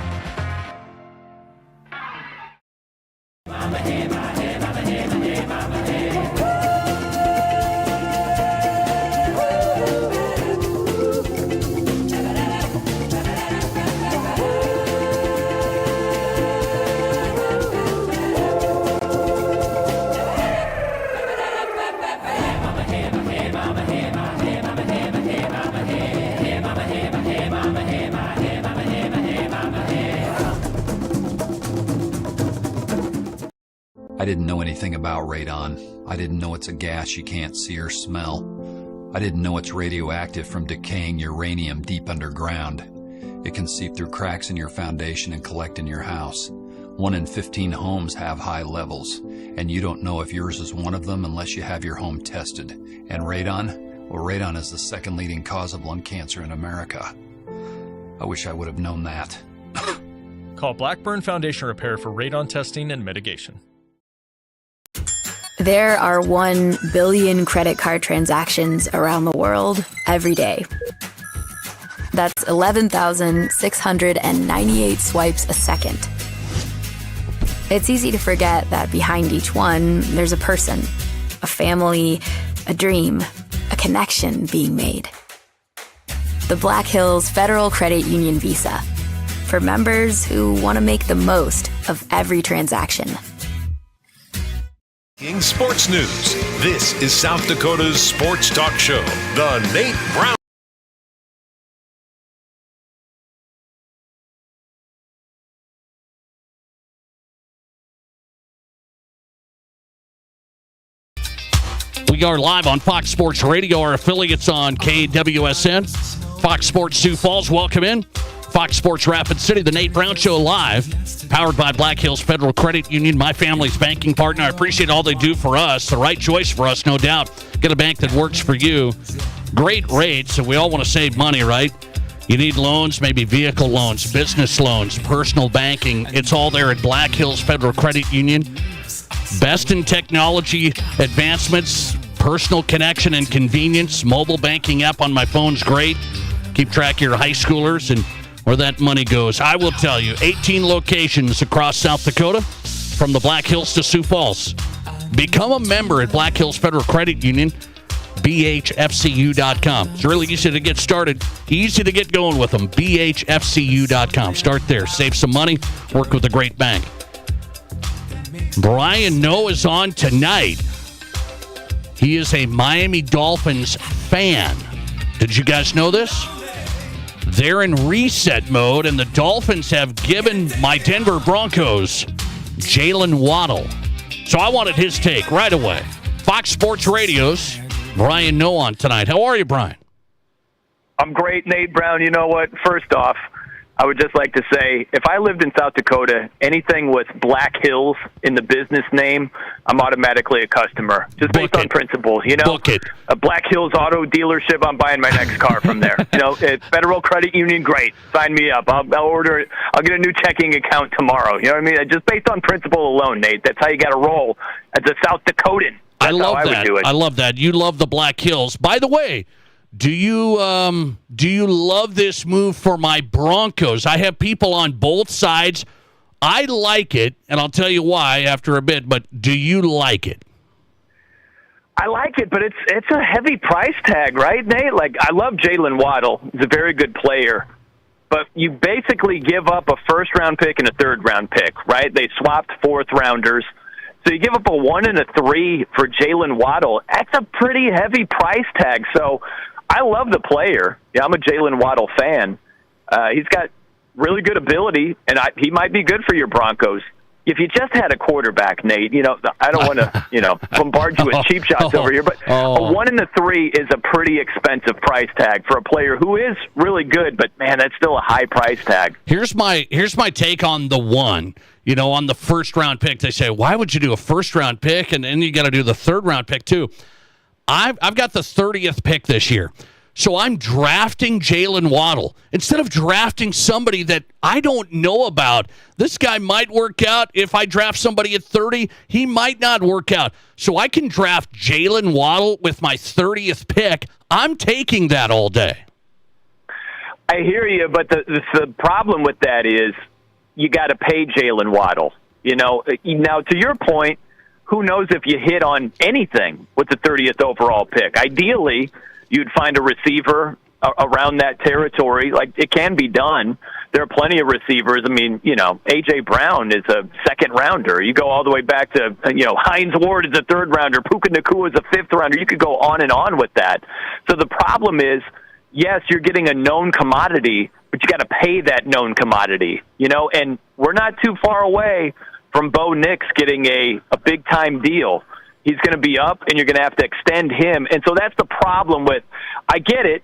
I didn't know anything about radon. I didn't know it's a gas you can't see or smell. I didn't know it's radioactive from decaying uranium deep underground. It can seep through cracks in your foundation and collect in your house. 1 in 15 homes have high levels, and you don't know if yours is one of them unless you have your home tested. And radon? Well, radon is the second leading cause of lung cancer in America. I wish I would have known that. Call Blackburn Foundation Repair for radon testing and mitigation. There are 1 billion credit card transactions around the world every day. That's 11,698 swipes a second. It's easy to forget that behind each one, there's a person, a family, a dream, a connection being made. The Black Hills Federal Credit Union Visa, for members who want to make the most of every transaction. King Sports News. This is South Dakota's sports talk show, The Nate Brown We are live on Fox Sports Radio. Our affiliates on KWSN. Fox Sports Sioux Falls, welcome in. Fox Sports Rapid City, the Nate Brown Show live. Powered by Black Hills Federal Credit Union, my family's banking partner. I appreciate all they do for us. The right choice for us, no doubt. Get a bank that works for you. Great rates, so we all want to save money, right? You need loans, maybe vehicle loans, business loans, personal banking. It's all there at Black Hills Federal Credit Union. Best in technology advancements, personal connection and convenience. Mobile banking app on my phone's great. Keep track of your high schoolers and where that money goes. I will tell you, 18 locations across South Dakota, from the Black Hills to Sioux Falls. Become a member at Black Hills Federal Credit Union, BHFCU.com. It's really easy to get started, easy to get going with them, BHFCU.com. Start there, save some money, work with a great bank. Brian Noe is on tonight. He is a Miami Dolphins fan. Did you guys know this? They're in reset mode, and the Dolphins have given my Denver Broncos Jalen Waddle. So I wanted his take right away. Fox Sports Radio's Brian Noe on tonight. How are you, Brian? I'm great, Nate Brown. You know what? First off, I would just like to say, if I lived in South Dakota, anything with Black Hills in the business name, I'm automatically a customer, just based on principles. You know, a Black Hills auto dealership, I'm buying my next car from there. You know, Federal Credit Union, great. Sign me up. I'll order it. I'll get a new checking account tomorrow. You know what I mean? Just based on principle alone, Nate. That's how you got to roll as a South Dakotan. That's I love how that. I would do it. I love that. You love the Black Hills. By the way, do you love this move for my Broncos? I have people on both sides. I like it, and I'll tell you why after a bit, but do you like it? I like it, but it's a heavy price tag, right, Nate? Like, I love Jalen Waddle. He's a very good player. But you basically give up a first-round pick and a third-round pick, right? They swapped fourth-rounders. So you give up a 1 and a 3 for Jalen Waddle. That's a pretty heavy price tag. So I love the player. Yeah, I'm a Jalen Waddle fan. He's got really good ability, and he might be good for your Broncos. If you just had a quarterback, Nate, you know, I don't want to, bombard you with cheap shots over here, but a 1 and a 3 is a pretty expensive price tag for a player who is really good, but man, that's still a high price tag. Here's my take on the 1. You know, on the first-round pick, they say, why would you do a first-round pick, and then you got to do the third-round pick too? I've got the 30th pick this year, so I'm drafting Jalen Waddle instead of drafting somebody that I don't know about. This guy might work out. If I draft somebody at 30, he might not work out. So I can draft Jalen Waddle with my 30th pick. I'm taking that all day. I hear you, but the problem with that is you got to pay Jalen Waddle. You know, now to your point, who knows if you hit on anything with the 30th overall pick. Ideally, you'd find a receiver around that territory. Like, it can be done. There are plenty of receivers. I mean, A.J. Brown is a second-rounder. You go all the way back to, Hines Ward is a third-rounder. Puka Nacua is a fifth-rounder. You could go on and on with that. So the problem is, yes, you're getting a known commodity, but you got to pay that known commodity, and we're not too far away from Bo Nix getting a big-time deal. He's going to be up, and you're going to have to extend him. And so that's the problem with, I get it,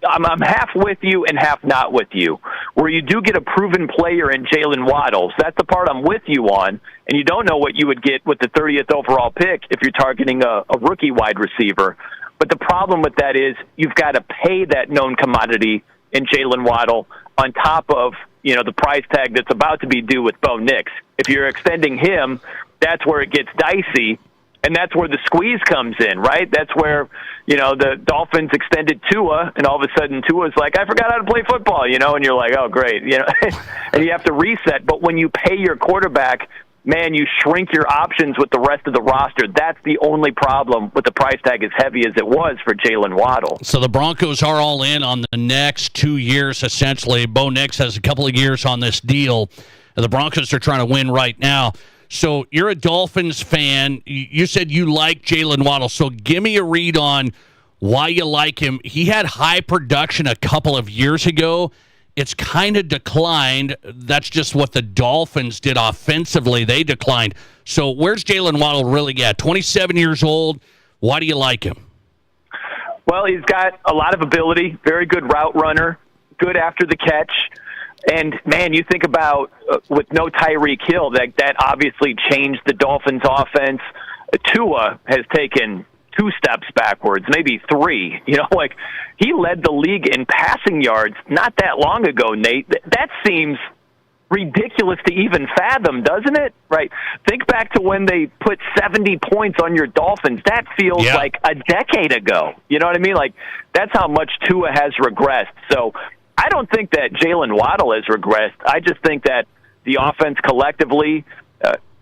I'm half with you and half not with you, where you do get a proven player in Jalen Waddle. So that's the part I'm with you on, and you don't know what you would get with the 30th overall pick if you're targeting a rookie wide receiver. But the problem with that is you've got to pay that known commodity in Jalen Waddle on top of, the price tag that's about to be due with Bo Nix. If you're extending him, that's where it gets dicey, and that's where the squeeze comes in, right? That's where, the Dolphins extended Tua, and all of a sudden Tua's like, I forgot how to play football, and you're like, oh, great, and you have to reset. But when you pay your quarterback, man, you shrink your options with the rest of the roster. That's the only problem with the price tag as heavy as it was for Jalen Waddle. So the Broncos are all in on the next 2 years, essentially. Bo Nix has a couple of years on this deal. The Broncos are trying to win right now. So you're a Dolphins fan. You said you like Jalen Waddle. So give me a read on why you like him. He had high production a couple of years ago. It's kind of declined. That's just what the Dolphins did offensively. They declined. So where's Jalen Waddle really at? 27 years old. Why do you like him? Well, he's got a lot of ability, very good route runner, good after the catch. And, man, you think about with no Tyreek Hill, that obviously changed the Dolphins' offense. Tua has taken 2 steps backwards, maybe 3. Like he led the league in passing yards not that long ago, Nate. That seems ridiculous to even fathom, doesn't it? Right? Think back to when they put 70 points on your Dolphins. That feels like a decade ago. You know what I mean? Like, that's how much Tua has regressed. So I don't think that Jalen Waddle has regressed. I just think that the offense collectively,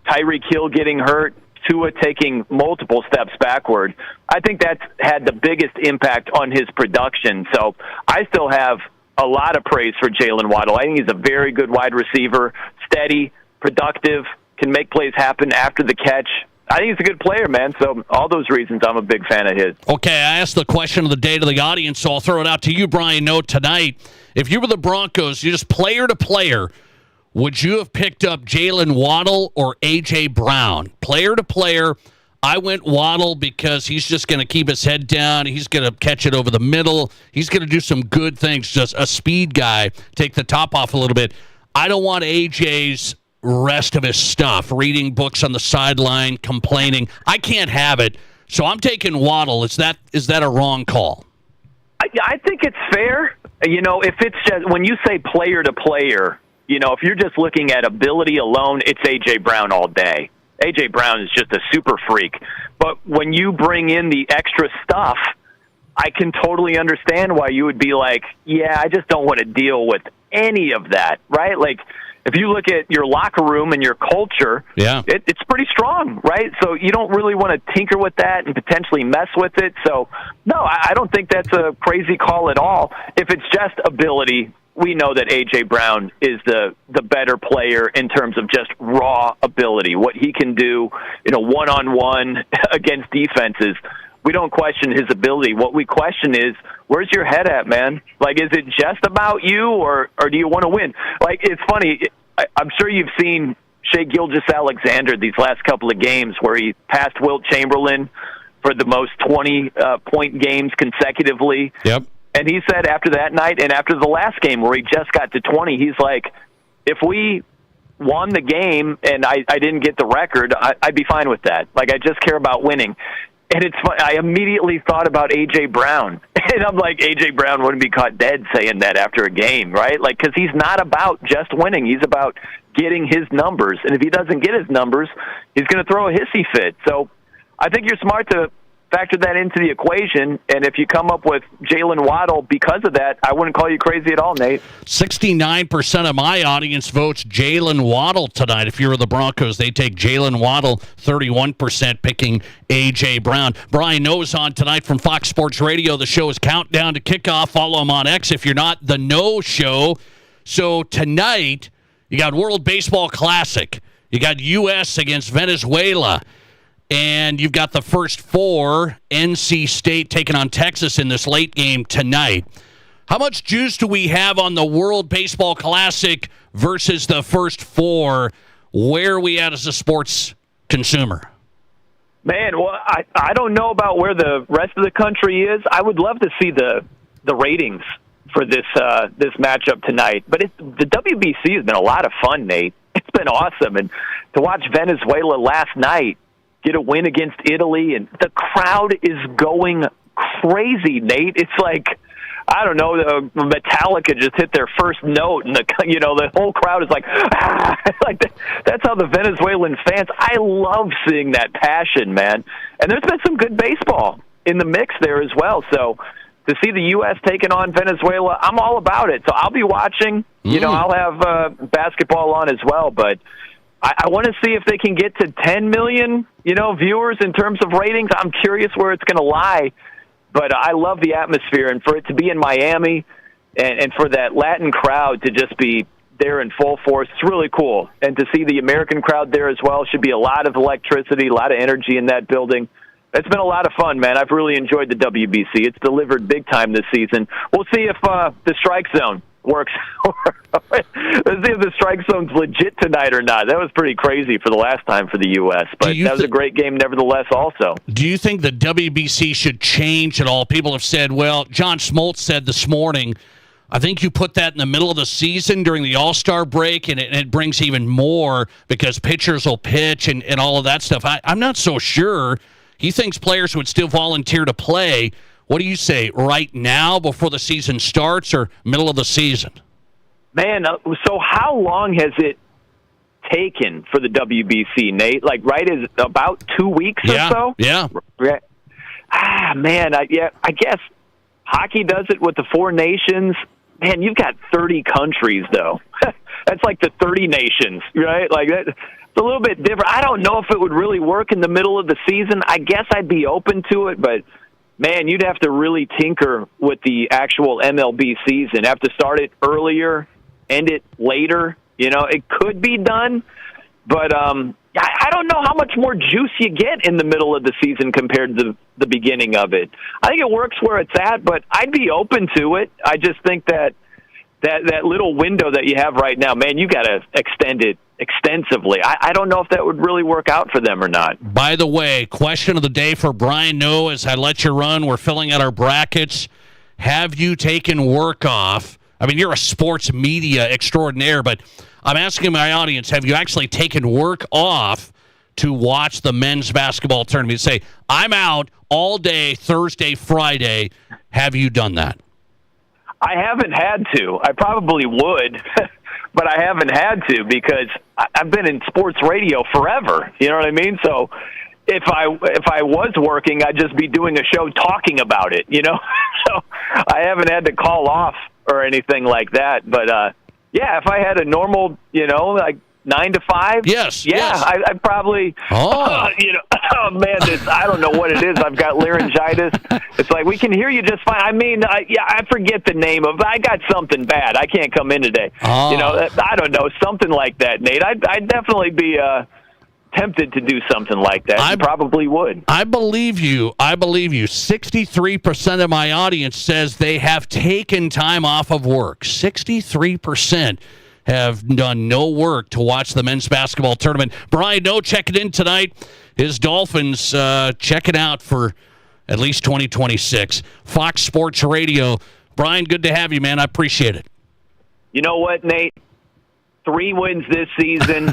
Tyreek Hill getting hurt, Tua taking multiple steps backward, I think that's had the biggest impact on his production. So I still have a lot of praise for Jalen Waddle. I think he's a very good wide receiver, steady, productive, can make plays happen after the catch. I think he's a good player, man. So all those reasons, I'm a big fan of his. Okay, I asked the question of the day to the audience, so I'll throw it out to you, Brian Noe, tonight. If you were the Broncos, you're just player to player, would you have picked up Jalen Waddle or A.J. Brown? Player to player, I went Waddle because he's just going to keep his head down. He's going to catch it over the middle. He's going to do some good things, just a speed guy, take the top off a little bit. I don't want A.J.'s rest of his stuff, reading books on the sideline, complaining. I can't have it, so I'm taking Waddle. Is that a wrong call? I think it's fair. If it's just when you say player to player, if you're just looking at ability alone, it's A.J. Brown all day. A.J. Brown is just a super freak. But when you bring in the extra stuff, I can totally understand why you would be like, yeah, I just don't want to deal with any of that, right? Like, if you look at your locker room and your culture, it's pretty strong, right? So you don't really want to tinker with that and potentially mess with it. So, no, I don't think that's a crazy call at all. If it's just ability, we know that A.J. Brown is the better player in terms of just raw ability, what he can do, one-on-one against defenses. We don't question his ability. What we question is, where's your head at, man? Like, is it just about you, or do you want to win? Like, it's funny. I'm sure you've seen Shai Gilgeous-Alexander these last couple of games where he passed Wilt Chamberlain for the most 20-point games consecutively. Yep. And he said after that night and after the last game where he just got to 20, he's like, if we won the game and I didn't get the record, I'd be fine with that. Like, I just care about winning. And it's fun. I immediately thought about A.J. Brown. And I'm like, A.J. Brown wouldn't be caught dead saying that after a game, right? Like, because he's not about just winning. He's about getting his numbers. And if he doesn't get his numbers, he's going to throw a hissy fit. So I think you're smart to factor that into the equation, and if you come up with Jalen Waddle because of that, I wouldn't call you crazy at all, Nate. 69% of my audience votes Jalen Waddle tonight. If you're the Broncos, they take Jalen Waddle, 31% picking A.J. Brown. Brian Noe's on tonight from Fox Sports Radio. The show is Countdown to Kickoff. Follow him on X if you're not. The Noe Show. So tonight, you got World Baseball Classic. You got U.S. against Venezuela. And you've got the first 4, NC State taking on Texas in this late game tonight. How much juice do we have on the World Baseball Classic versus the first 4? Where are we at as a sports consumer? Man, well, I don't know about where the rest of the country is. I would love to see the ratings for this matchup tonight. But the WBC has been a lot of fun, Nate. It's been awesome. And to watch Venezuela last night get a win against Italy, and the crowd is going crazy, Nate. It's like, I don't know, Metallica just hit their first note, and the whole crowd is like, ah! That's how the Venezuelan fans. I love seeing that passion, man. And there's been some good baseball in the mix there as well. So to see the U.S. taking on Venezuela, I'm all about it. So I'll be watching. I'll have basketball on as well, but I want to see if they can get to 10 million, viewers in terms of ratings. I'm curious where it's going to lie, but I love the atmosphere, and for it to be in Miami and for that Latin crowd to just be there in full force, it's really cool. And to see the American crowd there as well, should be a lot of electricity, a lot of energy in that building. It's been a lot of fun, man. I've really enjoyed the WBC. It's delivered big time this season. We'll see if the strike zone works. Let's see if the strike zone's legit tonight or not. That was pretty crazy for the last time for the U.S., but that was a great game nevertheless also. Do you think the WBC should change at all? People have said, well, John Smoltz said this morning, I think you put that in the middle of the season during the All-Star break, and it brings even more because pitchers will pitch and all of that stuff. I'm not so sure. He thinks players would still volunteer to play. What do you say, right now before the season starts or middle of the season? Man, so how long has it taken for the WBC, Nate? Like, right, is it about 2 weeks or so? Yeah. Man, I guess hockey does it with the 4 nations. Man, you've got 30 countries, though. That's like the 30 nations, right? Like, it's a little bit different. I don't know if it would really work in the middle of the season. I guess I'd be open to it, but man, you'd have to really tinker with the actual MLB season. Have to start it earlier, end it later. You know, it could be done, but I don't know how much more juice you get in the middle of the season compared to the beginning of it. I think it works where it's at, but I'd be open to it. I just think that little window that you have right now, man, you got to extend it extensively. I don't know if that would really work out for them or not. By the way, question of the day for Brian Noe as I let you run. We're filling out our brackets. Have you taken work off? I mean, you're a sports media extraordinaire, but I'm asking my audience, have you actually taken work off to watch the men's basketball tournament? Say, I'm out all day, Thursday, Friday. Have you done that? I haven't had to. I probably would, but I haven't had to because I've been in sports radio forever. You know what I mean? So if I was working, I'd just be doing a show talking about it, you know? So I haven't had to call off or anything like that. But, yeah, if I had a normal, you know, like 9 to 5. Yes. I'd probably, you know, oh man, I don't know what it is. I've got laryngitis. It's like, we can hear you just fine. I mean, I forget the name of, I got something bad. I can't come in today. You know, I don't know, something like that, Nate. I'd definitely be tempted to do something like that. I probably would. I believe you. 63% of my audience says they have taken time off of work. 63% have done no work to watch the men's basketball tournament. Brian Noe checking in tonight. His Dolphins check it out for at least 2026. Fox Sports Radio. Brian, good to have you, man. I appreciate it. You know what, Nate? 3 wins this season,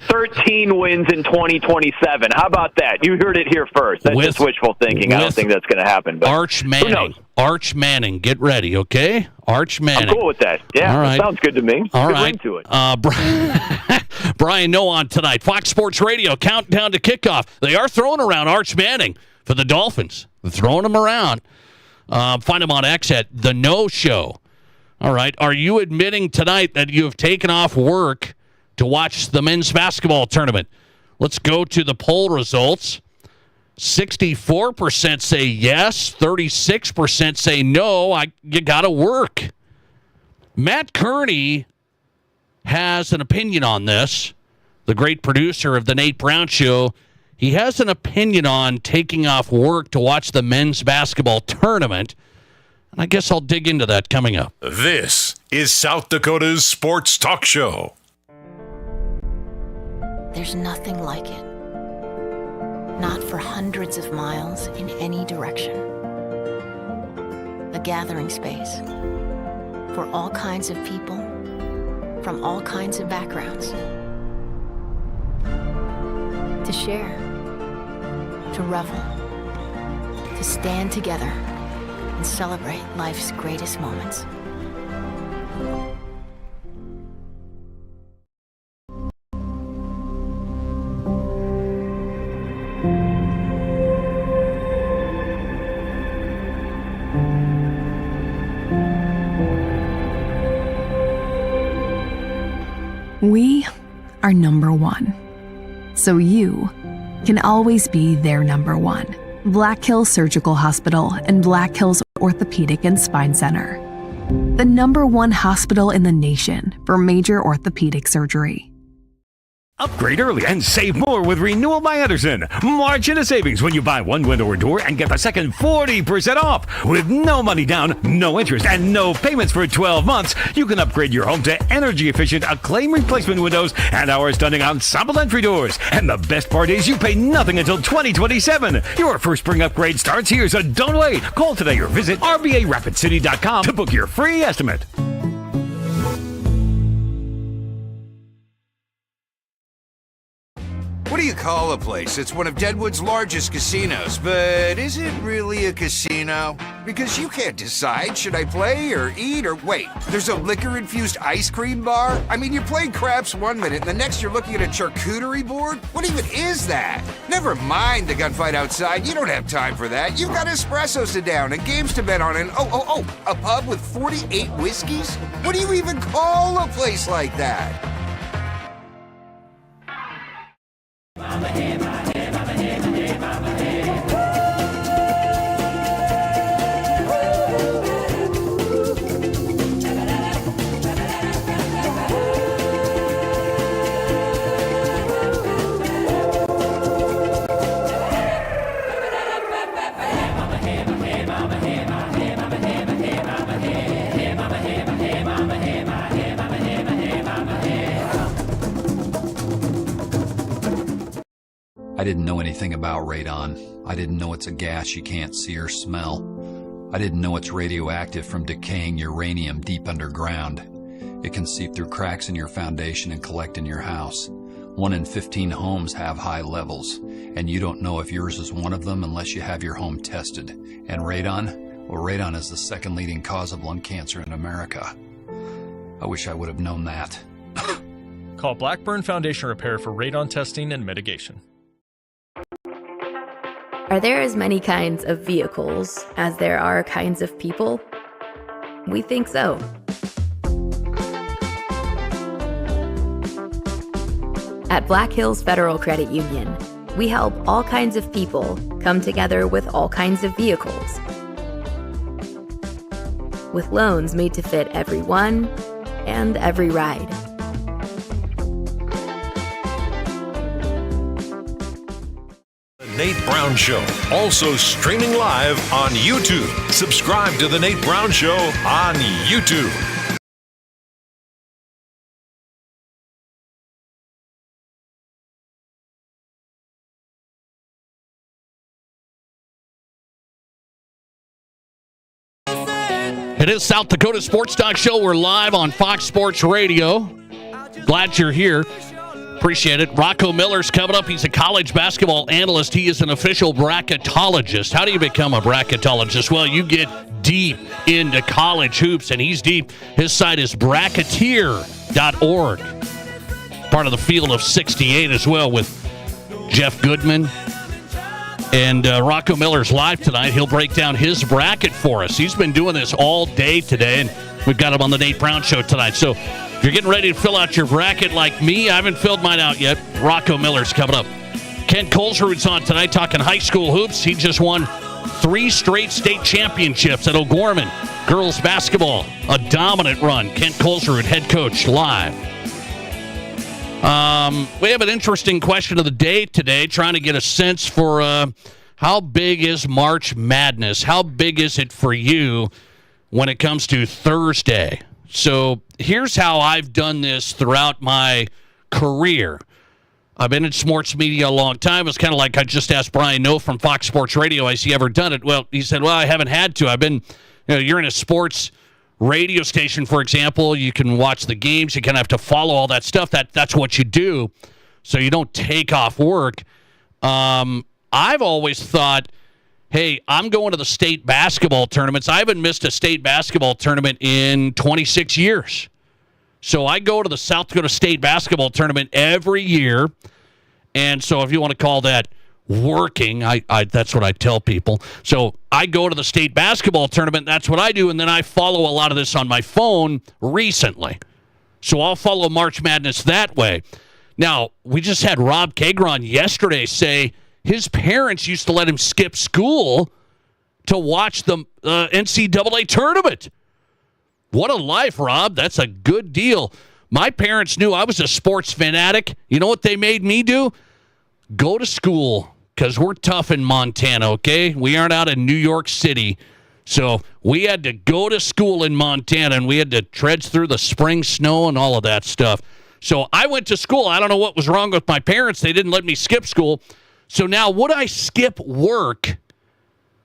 13 wins in 2027. How about that? You heard it here first. That's just wishful thinking. I don't think that's going to happen. But Arch Manning. Arch Manning. Get ready, okay? Arch Manning. I'm cool with that. Yeah, all right. That sounds good to me. All good right. ring to it. Brian Noe on tonight. Fox Sports Radio, countdown to kickoff. They are throwing around Arch Manning for the Dolphins. They're throwing him around. Find him on X at The No Show. All right. Are you admitting tonight that you have taken off work to watch the men's basketball tournament? Let's go to the poll results. 64% say yes. 36% say no. You got to work. Matt Kearney has an opinion on this. The great producer of the Nate Brown Show. He has an opinion on taking off work to watch the men's basketball tournament. And I guess I'll dig into that coming up. This is South Dakota's Sports Talk Show. There's nothing like it. Not for hundreds of miles in any direction. A gathering space for all kinds of people from all kinds of backgrounds. To share, to revel, to stand together and celebrate life's greatest moments. We are number one. So you can always be their number one. Black Hills Surgical Hospital and Black Hills Orthopedic and Spine Center. The number one hospital in the nation for major orthopedic surgery. Upgrade early and save more with Renewal by Anderson. March into savings when you buy one window or door and get the second 40% off. With no money down, no interest, and no payments for 12 months, you can upgrade your home to energy-efficient Acclaim replacement windows and our stunning ensemble entry doors. And the best part is you pay nothing until 2027. Your first spring upgrade starts here, so don't wait. Call today or visit RBARapidCity.com to book your free estimate. What do you call a place that's one of Deadwood's largest casinos, but is it really a casino? Because you can't decide, should I play or eat or wait, there's a liquor-infused ice cream bar? I mean, you're playing craps one minute and the next you're looking at a charcuterie board? What even is that? Never mind the gunfight outside, you don't have time for that. You've got espressos to down and games to bet on and a pub with 48 whiskeys? What do you even call a place like that? I didn't know anything about radon. I didn't know it's a gas you can't see or smell. I didn't know it's radioactive from decaying uranium deep underground. It can seep through cracks in your foundation and collect in your house. 1 in 15 homes have high levels, and you don't know if yours is one of them unless you have your home tested. And radon? Well, radon is the second leading cause of lung cancer in America. I wish I would have known that. Call Blackburn Foundation Repair for radon testing and mitigation. Are there as many kinds of vehicles as there are kinds of people? We think so. At Black Hills Federal Credit Union, we help all kinds of people come together with all kinds of vehicles. With loans made to fit everyone and every ride. Nate Brown Show, also streaming live on YouTube. Subscribe to The Nate Brown Show on YouTube. It is South Dakota Sports Talk Show. We're live on Fox Sports Radio. Glad you're here. Appreciate it. Rocco Miller's coming up. He's a college basketball analyst. He is an official bracketologist. How do you become a bracketologist? Well, you get deep into college hoops, and he's deep. His site is bracketeer.org. Part of the Field of 68 as well with Jeff Goodman. And Rocco Miller's live tonight. He'll break down his bracket for us. He's been doing this all day today, and we've got him on the Nate Brown Show tonight. So if you're getting ready to fill out your bracket like me, I haven't filled mine out yet. Rocco Miller's coming up. Kent Colesrud's on tonight talking high school hoops. He just won 3 straight state championships at O'Gorman. Girls basketball, a dominant run. Kent Colesrud, head coach, live. We have an interesting question of the day today, trying to get a sense for how big is March Madness? How big is it for you when it comes to Thursday? So here's how I've done this throughout my career. I've been in sports media a long time. It's kind of like I just asked Brian Noe from Fox Sports Radio, has he ever done it? Well, he said, well, I haven't had to. I've been, you're in a sports radio station, for example. You can watch the games. You kind of have to follow all that stuff. That's what you do. So you don't take off work. I've always thought, hey, I'm going to the state basketball tournaments. I haven't missed a state basketball tournament in 26 years. So I go to the South Dakota State basketball tournament every year. And so if you want to call that working, I that's what I tell people. So I go to the state basketball tournament. That's what I do. And then I follow a lot of this on my phone recently. So I'll follow March Madness that way. Now, we just had Rob Kagron yesterday say his parents used to let him skip school to watch the NCAA tournament. What a life, Rob. That's a good deal. My parents knew I was a sports fanatic. You know what they made me do? Go to school, because we're tough in Montana, okay? We aren't out in New York City. So we had to go to school in Montana, and we had to trudge through the spring snow and all of that stuff. So I went to school. I don't know what was wrong with my parents. They didn't let me skip school. So now would I skip work?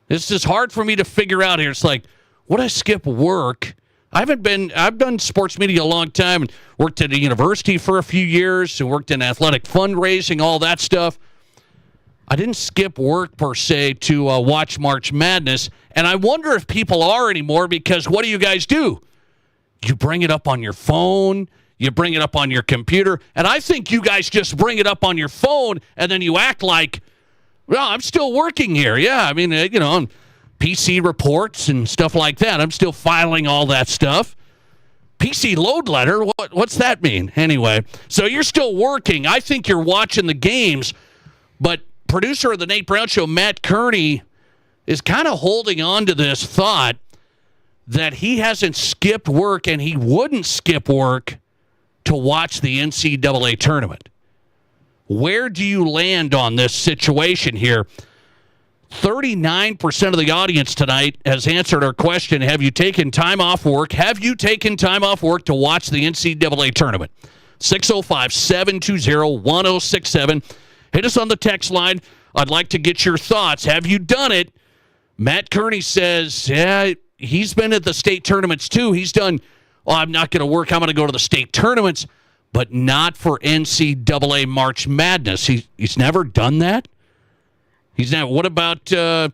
This is hard for me to figure out here. It's like, would I skip work? I've done sports media a long time and worked at a university for a few years and worked in athletic fundraising, all that stuff. I didn't skip work per se to watch March Madness, and I wonder if people are anymore, because what do you guys do? You bring it up on your phone, you bring it up on your computer, and I think you guys just bring it up on your phone, and then you act like, well, I'm still working here. Yeah, I mean, on PC reports and stuff like that. I'm still filing all that stuff. PC load letter, what's that mean? Anyway, so you're still working. I think you're watching the games, but producer of the Nate Brown Show, Matt Kearney, is kind of holding on to this thought that he hasn't skipped work and he wouldn't skip work to watch the NCAA tournament. Where do you land on this situation here? 39% of the audience tonight has answered our question, have you taken time off work? Have you taken time off work to watch the NCAA tournament? 605-720-1067. Hit us on the text line. I'd like to get your thoughts. Have you done it? Matt Kearney says, yeah, he's been at the state tournaments too. He's done, I'm not going to work. I'm going to go to the state tournaments, but not for NCAA March Madness. He's never done that. He's not. What about do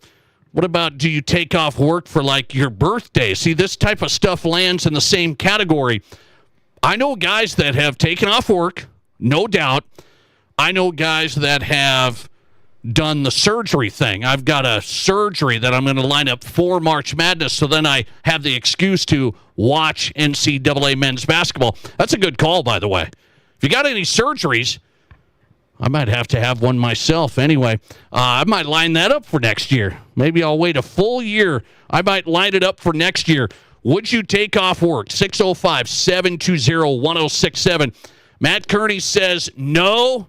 you take off work for like your birthday? See, this type of stuff lands in the same category. I know guys that have taken off work, no doubt. I know guys that have done the surgery thing. I've got a surgery that I'm going to line up for March Madness, so then I have the excuse to watch NCAA men's basketball. That's a good call, by the way. If you got any surgeries, I might have to have one myself anyway. I might line that up for next year. Maybe I'll wait a full year. I might line it up for next year. Would you take off work? 605-720-1067. Matt Kearney says no,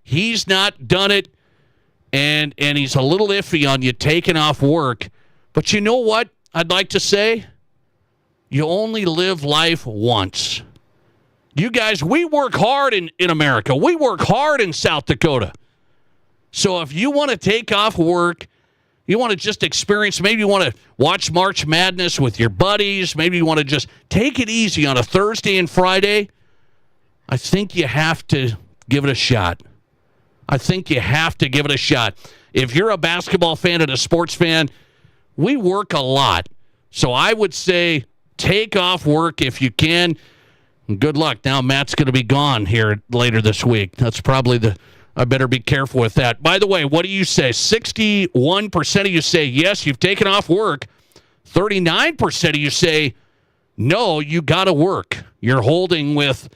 he's not done it, and he's a little iffy on you taking off work. But you know what I'd like to say? You only live life once. You guys, we work hard in America. We work hard in South Dakota. So if you want to take off work, you want to just experience, maybe you want to watch March Madness with your buddies, maybe you want to just take it easy on a Thursday and Friday, I think you have to give it a shot. If you're a basketball fan and a sports fan, we work a lot. So I would say take off work if you can. Good luck. Now Matt's going to be gone here later this week. That's probably I better be careful with that. By the way, what do you say? 61% of you say yes, you've taken off work. 39% of you say no, you got to work. You're holding with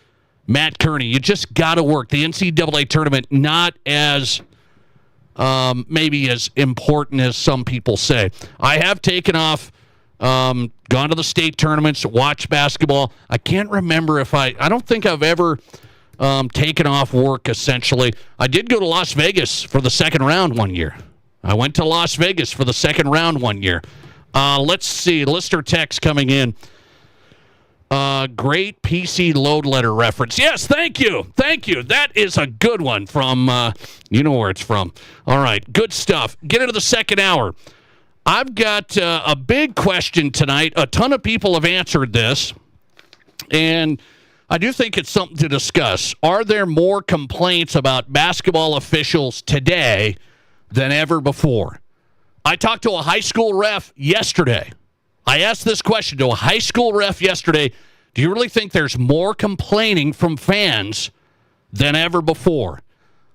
Matt Kearney. You just got to work. The NCAA tournament, not as maybe as important as some people say. I have taken off, gone to the state tournaments, watched basketball. I can't remember if I don't think I've ever taken off work, essentially. I did go to Las Vegas for the second round one year. Let's see. Listener text coming in. Great PC load letter reference. Yes, thank you. That is a good one from, you know where it's from. All right, good stuff. Get into the second hour. I've got a big question tonight. A ton of people have answered this, and I do think it's something to discuss. Are there more complaints about basketball officials today than ever before? I talked to a high school ref yesterday. I asked this question to a high school ref yesterday. Do you really think there's more complaining from fans than ever before?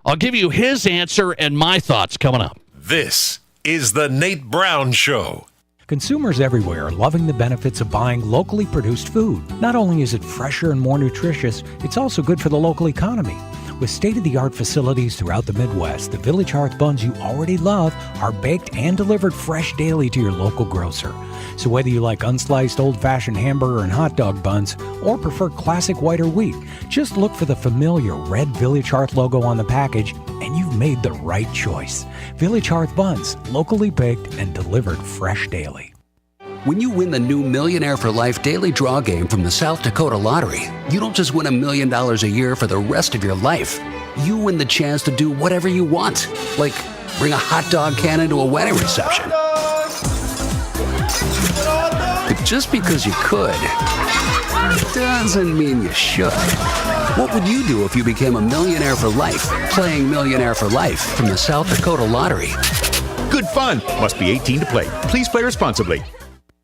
I'll give you his answer and my thoughts coming up. This is the Nate Brown Show. Consumers everywhere are loving the benefits of buying locally produced food. Not only is it fresher and more nutritious, it's also good for the local economy. With state-of-the-art facilities throughout the Midwest, the Village Hearth buns you already love are baked and delivered fresh daily to your local grocer. So whether you like unsliced old-fashioned hamburger and hot dog buns or prefer classic white or wheat, just look for the familiar red Village Hearth logo on the package and you've made the right choice. Village Hearth buns, locally baked and delivered fresh daily. When you win the new Millionaire for Life daily draw game from the South Dakota Lottery, you don't just win $1 million a year for the rest of your life. You win the chance to do whatever you want, like bring a hot dog cannon to a wedding reception. But just because you could, doesn't mean you should. What would you do if you became a millionaire for life, playing Millionaire for Life from the South Dakota Lottery? Good fun. Must be 18 to play. Please play responsibly.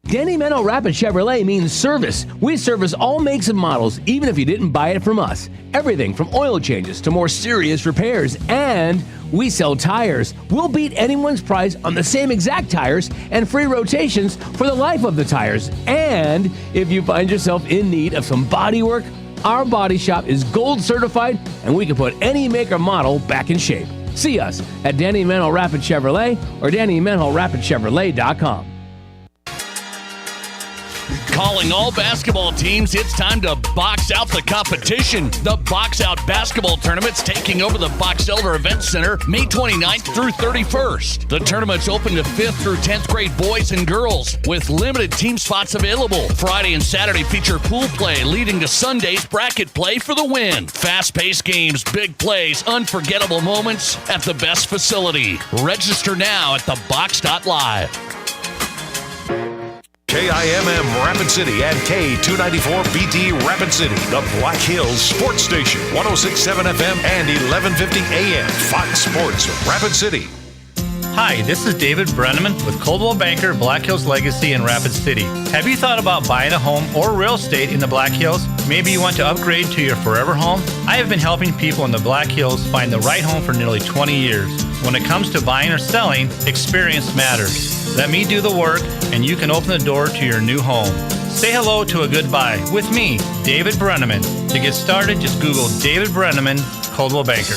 Danny Meno Rapid Chevrolet means service. We service all makes and models, even if you didn't buy it from us. Everything from oil changes to more serious repairs. And we sell tires. We'll beat anyone's price on the same exact tires and free rotations for the life of the tires. And if you find yourself in need of some body work, our body shop is gold certified and we can put any make or model back in shape. See us at Danny Meno Rapid Chevrolet or DannyMenoRapidChevrolet.com. Calling all basketball teams, it's time to box out the competition. The Box Out Basketball Tournament's taking over the Box Elder Event Center May 29th through 31st. The tournament's open to 5th through 10th grade boys and girls with limited team spots available. Friday and Saturday feature pool play, leading to Sunday's bracket play for the win. Fast-paced games, big plays, unforgettable moments at the best facility. Register now at thebox.live. KIMM Rapid City and K294BT Rapid City, the Black Hills Sports Station, 106.7 FM and 1150 AM, Fox Sports Rapid City. Hi, this is David Brenneman with Coldwell Banker Black Hills Legacy in Rapid City. Have you thought about buying a home or real estate in the Black Hills? Maybe you want to upgrade to your forever home? I have been helping people in the Black Hills find the right home for nearly 20 years. When it comes to buying or selling, experience matters. Let me do the work, and you can open the door to your new home. Say hello to a good buy with me, David Brenneman. To get started, just Google David Brenneman, Coldwell Banker.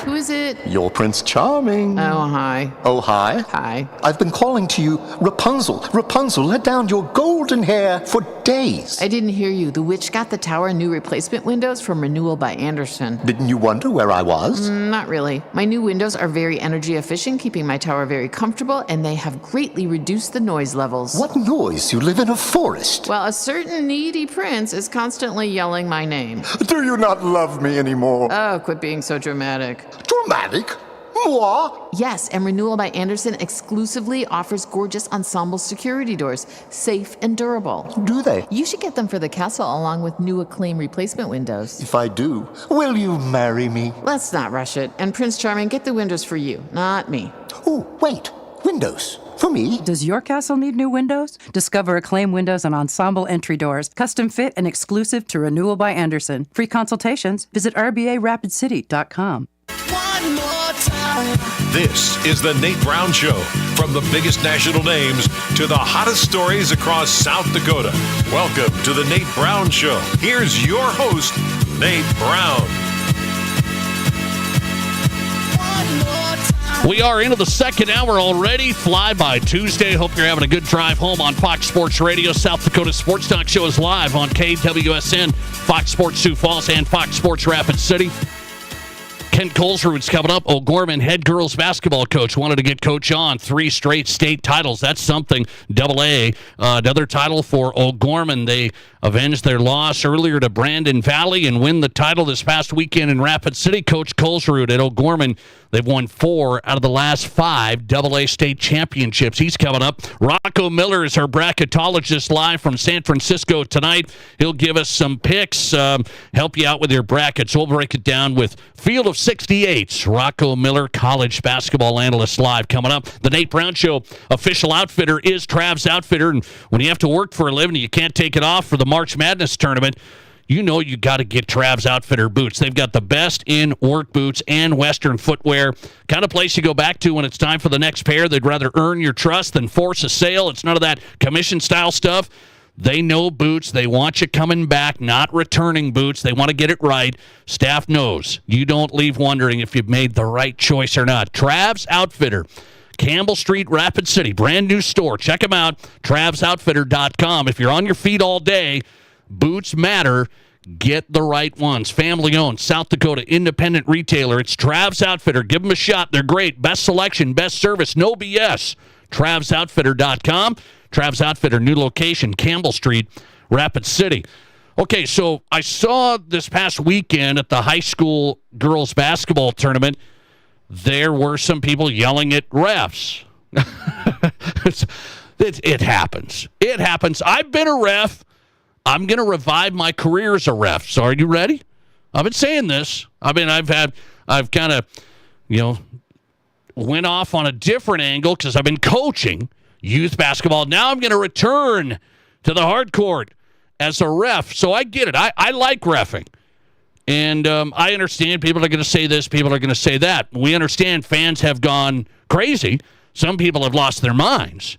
Who is it? You're Prince Charming. Oh, hi. Oh, hi. Hi. I've been calling to you, Rapunzel. Rapunzel, let down your golden hair for days. I didn't hear you. The witch got the tower new replacement windows from Renewal by Andersen. Didn't you wonder where I was? Not really. My new windows are very energy efficient, keeping my tower very comfortable, and they have greatly reduced the noise levels. What noise? You live in a forest. Well, a certain needy prince is constantly yelling my name. Do you not love me anymore? Oh, quit being so dramatic. Dramatic? Moi? Yes, and Renewal by Andersen exclusively offers gorgeous ensemble security doors, safe and durable. Do they? You should get them for the castle along with new Acclaim replacement windows. If I do, will you marry me? Let's not rush it. And Prince Charming, get the windows for you, not me. Oh, wait. Windows. For me? Does your castle need new windows? Discover Acclaim windows and ensemble entry doors, custom fit and exclusive to Renewal by Andersen. Free consultations. Visit RBARapidCity.com. One more time. This is the Nate Brown Show. From the biggest national names to the hottest stories across South Dakota. Welcome to the Nate Brown Show. Here's your host, Nate Brown. We are into the second hour already. Fly by Tuesday. Hope you're having a good drive home on Fox Sports Radio. South Dakota Sports Talk Show is live on KWSN, Fox Sports Sioux Falls, and Fox Sports Rapid City. Kent Colesroot's coming up. O'Gorman head girls basketball coach wanted to get Coach on. 3 straight state titles. That's something. AA. Another title for O'Gorman. They avenged their loss earlier to Brandon Valley and win the title this past weekend in Rapid City. Coach Colesroot at O'Gorman, they've won 4 out of the last 5 AA state championships. He's coming up. Rocco Miller is our bracketologist live from San Francisco tonight. He'll give us some picks, help you out with your brackets. We'll break it down with Field of 68's Rocco Miller, college basketball analyst, live coming up. The Nate Brown Show official outfitter is Trav's Outfitter, and when you have to work for a living, you can't take it off for the March Madness tournament. You know you got to get Trav's Outfitter boots. They've got the best in work boots and Western footwear. Kind of place you go back to when it's time for the next pair. They'd rather earn your trust than force a sale. It's none of that commission-style stuff. They know boots. They want you coming back, not returning boots. They want to get it right. Staff knows. You don't leave wondering if you've made the right choice or not. Trav's Outfitter, Campbell Street, Rapid City. Brand new store. Check them out. TravsOutfitter.com. If you're on your feet all day, boots matter. Get the right ones. Family-owned, South Dakota independent retailer. It's Trav's Outfitter. Give them a shot. They're great. Best selection, best service, no BS. TravsOutfitter.com. Trav's Outfitter, new location, Campbell Street, Rapid City. Okay, so I saw this past weekend at the high school girls basketball tournament, there were some people yelling at refs. It happens. It happens. I've been a ref. I'm going to revive my career as a ref. So are you ready? I've been saying this. I've kind of, went off on a different angle because I've been coaching youth basketball. Now I'm going to return to the hard court as a ref. So I get it. I like reffing. And I understand people are going to say this, people are going to say that. We understand fans have gone crazy. Some people have lost their minds.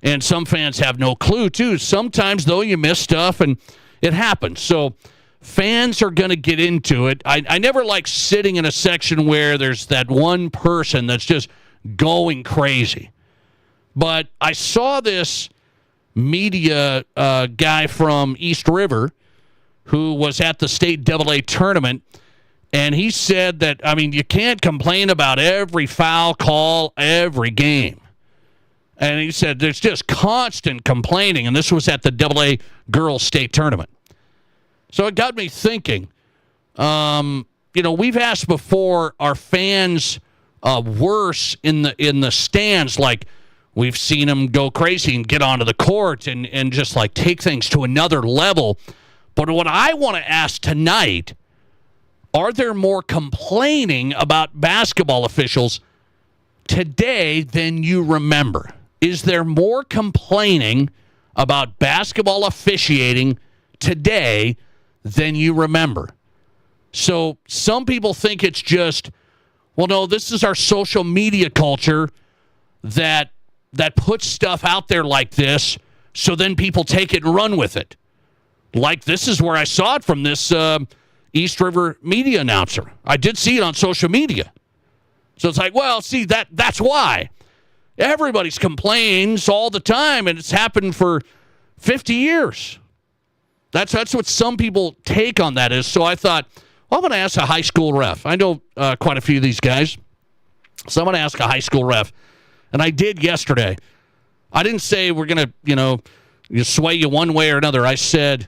And some fans have no clue, too. Sometimes, though, you miss stuff, and it happens. So fans are going to get into it. I never like sitting in a section where there's that one person that's just going crazy. But I saw this media guy from East River who was at the state AA tournament, and he said that, you can't complain about every foul call every game. And he said there's just constant complaining, and this was at the AA girls state tournament. So it got me thinking, we've asked before, are fans worse in the stands? Like, we've seen them go crazy and get onto the court and just, like, take things to another level. But what I want to ask tonight, are there more complaining about basketball officials today than you remember? Is there more complaining about basketball officiating today than you remember? So some people think it's just, well, no, this is our social media culture that puts stuff out there like this, so then people take it and run with it. Like, this is where I saw it from this East River media announcer. I did see it on social media. So it's like, well, see, that's why. Everybody's complains all the time, and it's happened for 50 years. That's what some people take on that is. So I thought, well, I'm going to ask a high school ref. I know quite a few of these guys. So I'm going to ask a high school ref. And I did yesterday. I didn't say we're going to, sway you one way or another. I said,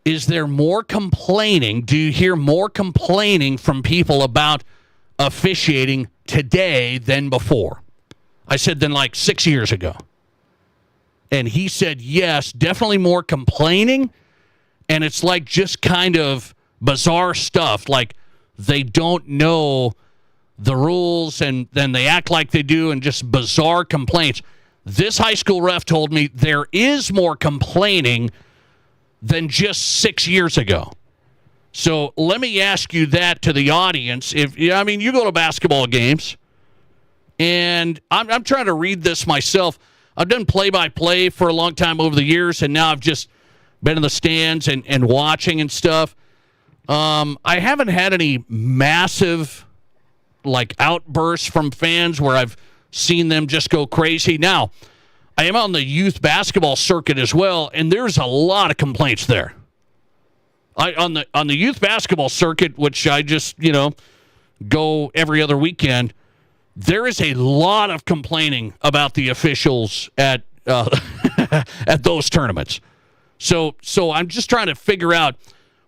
is there more complaining? Do you hear more complaining from people about officiating today than before? I said than like 6 years ago. And he said, yes, definitely more complaining. And it's like just kind of bizarre stuff. Like they don't know the rules and then they act like they do and just bizarre complaints. This high school ref told me there is more complaining than just 6 years ago. So let me ask you that to the audience. You go to basketball games, and I'm trying to read this myself. I've done play-by-play for a long time over the years, and now I've just been in the stands and watching and stuff. I haven't had any massive outbursts from fans where I've seen them just go crazy. Now, I am on the youth basketball circuit as well, and there's a lot of complaints there. On the youth basketball circuit, which I just, go every other weekend, there is a lot of complaining about the officials at at those tournaments. So I'm just trying to figure out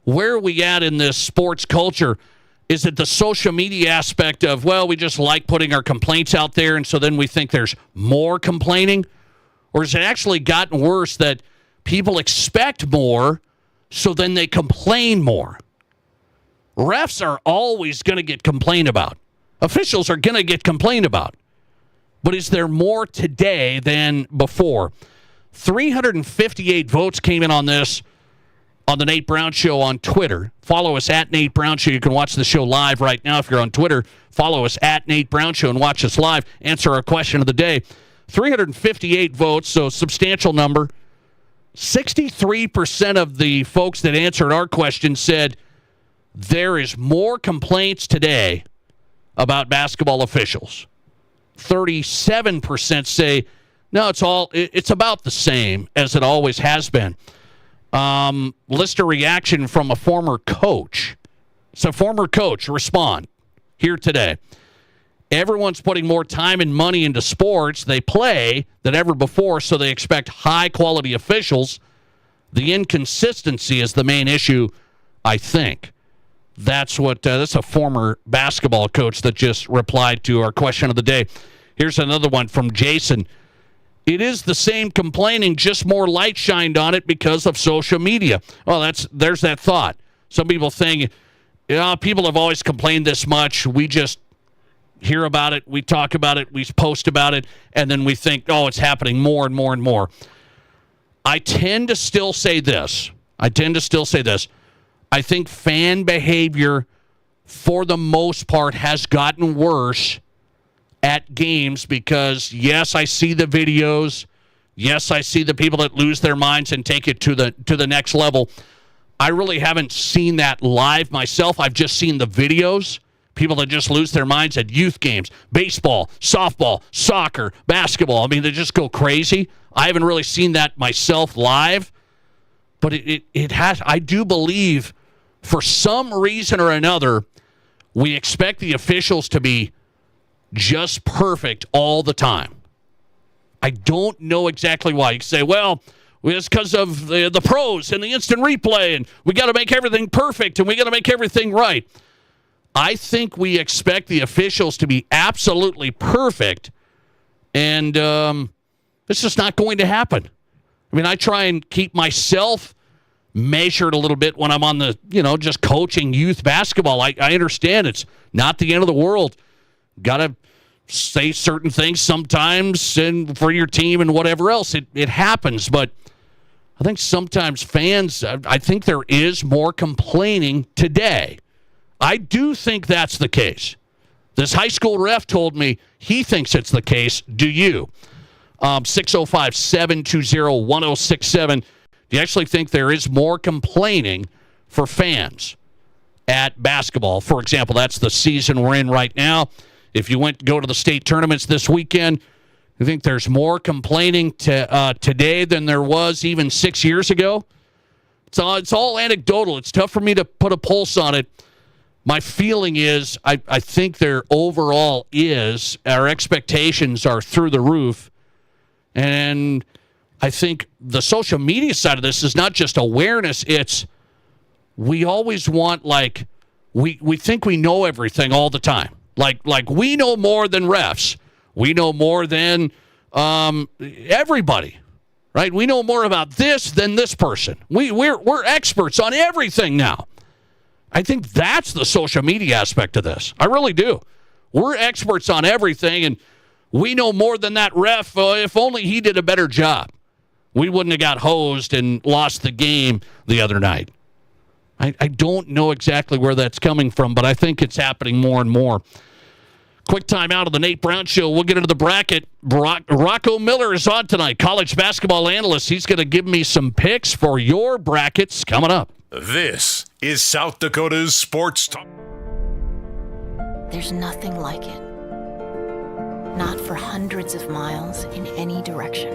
where are we at in this sports culture. Is it the social media aspect of, well, we just like putting our complaints out there, and so then we think there's more complaining? Or has it actually gotten worse that people expect more, so then they complain more? Refs are always going to get complained about. Officials are going to get complained about. But is there more today than before? 358 votes came in on this on the Nate Brown Show on Twitter. Follow us at Nate Brown Show. You can watch the show live right now if you're on Twitter. Follow us at Nate Brown Show and watch us live. Answer our question of the day. 358 votes, so substantial number. 63% of the folks that answered our question said there is more complaints today about basketball officials. 37% say, no, it's about the same as it always has been. List a reaction from a former coach. So former coach, respond here today. Everyone's putting more time and money into sports they play than ever before, so they expect high-quality officials. The inconsistency is the main issue, I think. That's a former basketball coach that just replied to our question of the day. Here's another one from Jason. It is the same complaining, just more light shined on it because of social media. Well, there's that thought. Some people think, people have always complained this much. We just hear about it, we talk about it, we post about it, and then we think, it's happening more and more and more. I tend to still say this. I think fan behavior, for the most part, has gotten worse at games because, yes, I see the videos. Yes, I see the people that lose their minds and take it to the next level. I really haven't seen that live myself. I've just seen the videos. People that just lose their minds at youth games, baseball, softball, soccer, basketball. I mean, they just go crazy. I haven't really seen that myself live. But it has. I do believe, for some reason or another, we expect the officials to be just perfect all the time. I don't know exactly why. You can say, well, it's because of the pros and the instant replay, and we got to make everything perfect, and we got to make everything right. I think we expect the officials to be absolutely perfect, and it's just not going to happen. I mean, I try and keep myself measured a little bit when I'm on the, just coaching youth basketball. I understand it's not the end of the world. Got to say certain things sometimes and for your team and whatever else. It happens, but I think sometimes fans, I think there is more complaining today. I do think that's the case. This high school ref told me he thinks it's the case. Do you? 605-720-1067. Do you actually think there is more complaining for fans at basketball? For example, that's the season we're in right now. If you go to the state tournaments this weekend, you think there's more complaining today than there was even 6 years ago? It's all anecdotal. It's tough for me to put a pulse on it. My feeling is I think there overall is, our expectations are through the roof. And I think the social media side of this is not just awareness. It's we always want, we think we know everything all the time. Like we know more than refs. We know more than everybody, right? We know more about this than this person. We're experts on everything now. I think that's the social media aspect of this. I really do. We're experts on everything, and we know more than that ref. If only he did a better job, we wouldn't have got hosed and lost the game the other night. I don't know exactly where that's coming from, but I think it's happening more and more. Quick time out of the Nate Brown Show. We'll get into the bracket. Rocco Miller is on tonight, college basketball analyst. He's going to give me some picks for your brackets coming up. This is South Dakota's Sports Talk. There's nothing like it. Not for hundreds of miles in any direction.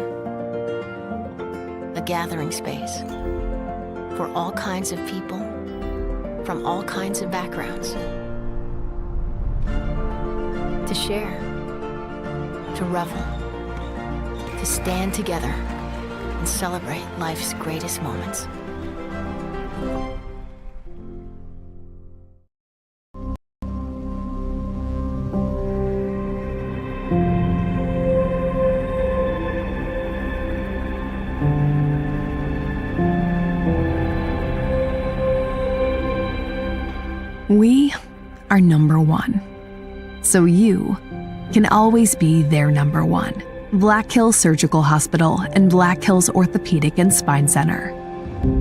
A gathering space for all kinds of people from all kinds of backgrounds. To share, to revel, to stand together and celebrate life's greatest moments. We are number one. So you can always be their number one. Black Hills Surgical Hospital and Black Hills Orthopedic and Spine Center.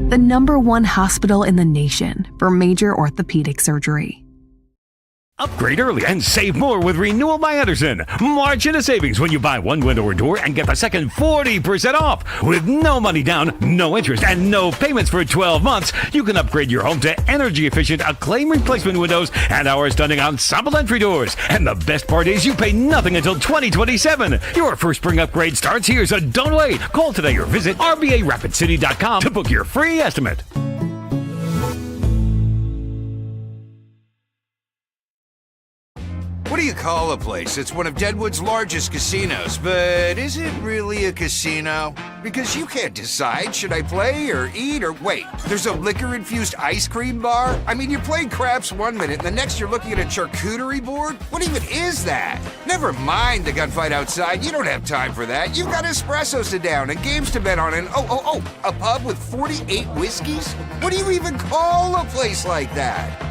The number one hospital in the nation for major orthopedic surgery. Upgrade early and save more with Renewal by Anderson. March into savings when you buy one window or door and get the second 40% off. With no money down, no interest, and no payments for 12 months, you can upgrade your home to energy-efficient Acclaim replacement windows and our stunning ensemble entry doors. And the best part is you pay nothing until 2027. Your first spring upgrade starts here, so don't wait. Call today or visit RBARapidCity.com to book your free estimate. What do you call a place? It's one of Deadwood's largest casinos, but is it really a casino? Because you can't decide, should I play or eat or wait, there's a liquor-infused ice cream bar? I mean, you're playing craps one minute and the next you're looking at a charcuterie board? What even is that? Never mind the gunfight outside, you don't have time for that. You've got espressos to down and games to bet on and a pub with 48 whiskeys? What do you even call a place like that?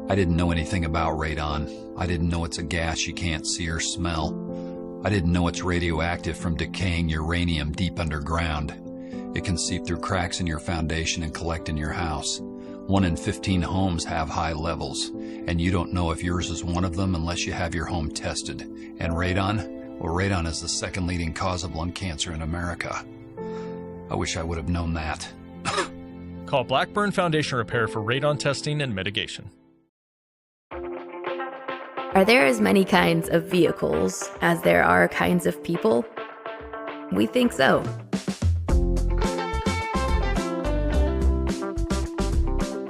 I didn't know anything about radon. I didn't know it's a gas you can't see or smell. I didn't know it's radioactive from decaying uranium deep underground. It can seep through cracks in your foundation and collect in your house. 1 in 15 homes have high levels, and you don't know if yours is one of them unless you have your home tested. And radon? Well, radon is the second leading cause of lung cancer in America. I wish I would have known that. Call Blackburn Foundation Repair for radon testing and mitigation. Are there as many kinds of vehicles as there are kinds of people? We think so.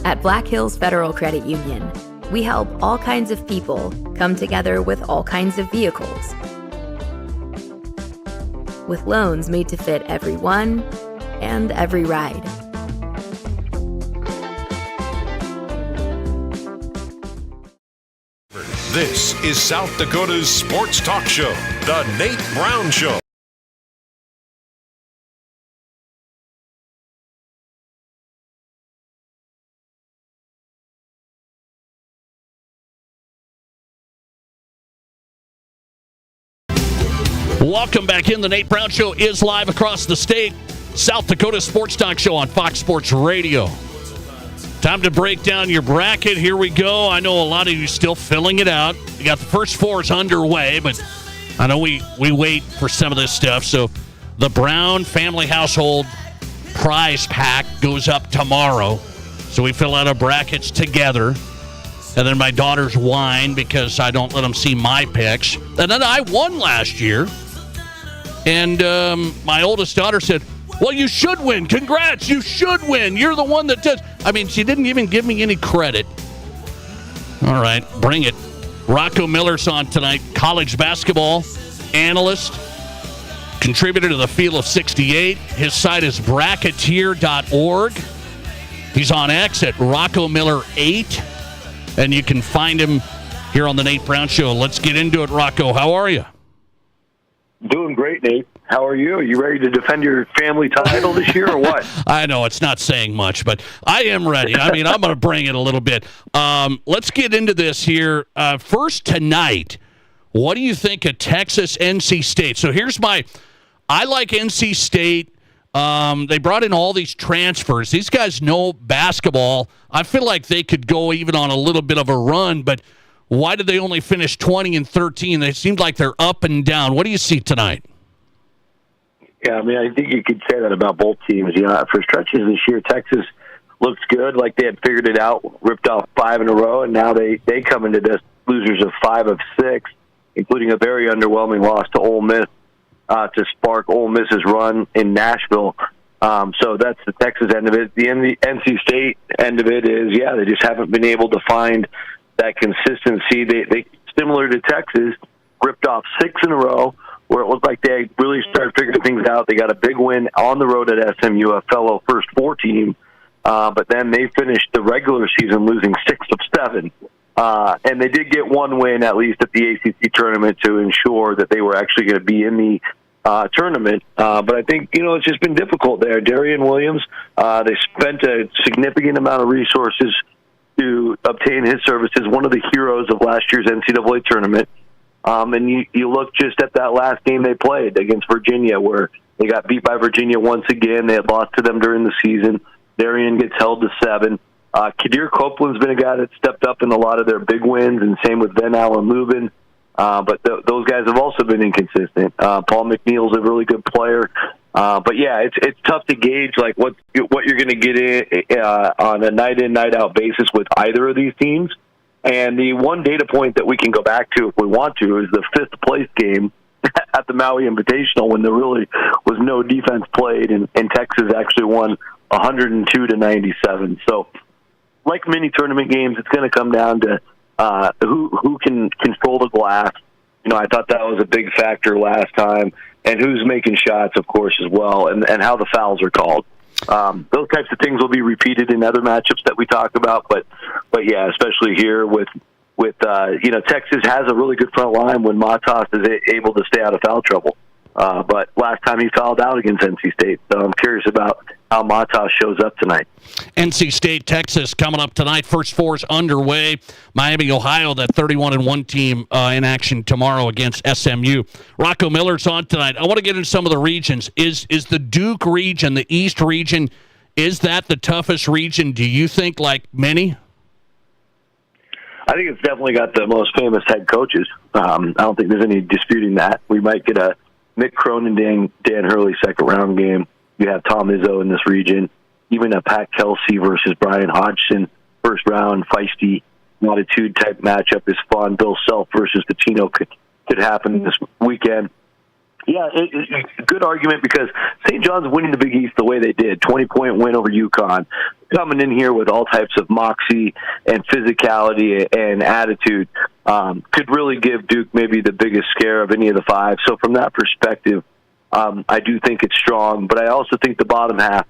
At Black Hills Federal Credit Union, we help all kinds of people come together with all kinds of vehicles. With loans made to fit everyone and every ride. This is South Dakota's sports talk show, The Nate Brown Show. Welcome back in. The Nate Brown Show is live across the state. South Dakota Sports Talk Show on Fox Sports Radio. Time to break down your bracket. Here we go. I know a lot of you still filling it out. You got the first fours underway, but I know we wait for some of this stuff. So the Brown Family Household prize pack goes up tomorrow. So we fill out our brackets together. And then my daughters whine because I don't let them see my picks. And then I won last year. And my oldest daughter said, well, you should win. Congrats. You should win. You're the one that does. I mean, she didn't even give me any credit. All right, bring it. Rocco Miller's on tonight. College basketball analyst, contributor to the Field of 68. His site is bracketeer.org. He's on X at Rocco Miller 8. And you can find him here on the Nate Brown Show. Let's get into it, Rocco. How are you? Doing great, Nate. How are you? Are you ready to defend your family title this year or what? I know it's not saying much, but I am ready. I mean, I'm going to bring it a little bit. Let's get into this here. First tonight, what do you think of Texas, NC State? So I like NC State. They brought in all these transfers. These guys know basketball. I feel like they could go even on a little bit of a run, but why did they only finish 20-13? They seemed like they're up and down. What do you see tonight? Yeah, I mean, I think you could say that about both teams. You know, for stretches this year, Texas looks good, like they had figured it out, ripped off 5 in a row, and now they come into this losers of 5 of 6, including a very underwhelming loss to Ole Miss to spark Ole Miss's run in Nashville. So that's the Texas end of it. The NC State end of it is, yeah, they just haven't been able to find that consistency. They similar to Texas, ripped off 6 in a row, where it looked like they really started figuring things out. They got a big win on the road at SMU, a fellow first 4 team, but then they finished the regular season losing 6 of 7. And they did get one win, at least at the ACC tournament, to ensure that they were actually going to be in the tournament. But I think, it's just been difficult there. Darian Williams, they spent a significant amount of resources to obtain his services, one of the heroes of last year's NCAA tournament. And you look just at that last game they played against Virginia, where they got beat by Virginia once again. They had lost to them during the season. Darian gets held to 7. Kadir Copeland's been a guy that stepped up in a lot of their big wins, and same with Ben Allen Lubin. But those guys have also been inconsistent. Paul McNeil's a really good player. But yeah, it's tough to gauge like what you're going to get in on a night in, night out basis with either of these teams. And the one data point that we can go back to if we want to is the 5th place game at the Maui Invitational, when there really was no defense played, and Texas actually won 102-97. So, like many tournament games, it's going to come down to who can control the glass. I thought that was a big factor last time, and who's making shots, of course, as well, and how the fouls are called. Those types of things will be repeated in other matchups that we talk about, but yeah, especially here with Texas has a really good front line when Matas is able to stay out of foul trouble. But last time he fouled out against NC State, so I'm curious about how Matas shows up tonight. NC State, Texas coming up tonight. First 4 is underway. Miami, Ohio, that 31-1 team in action tomorrow against SMU. Rocco Miller's on tonight. I want to get into some of the regions. Is the Duke region, the East region, is that the toughest region, do you think, like many? I think it's definitely got the most famous head coaches. I don't think there's any disputing that. We might get a Mick Cronin, Dan Hurley second-round game. You have Tom Izzo in this region. Even a Pat Kelsey versus Brian Hodgson first-round feisty attitude-type matchup is fun. Bill Self versus Patino could happen this weekend. Yeah, it's a good argument because St. John's winning the Big East the way they did, 20-point win over UConn, coming in here with all types of moxie and physicality and attitude, could really give Duke maybe the biggest scare of any of the 5. So from that perspective, I do think it's strong, but I also think the bottom half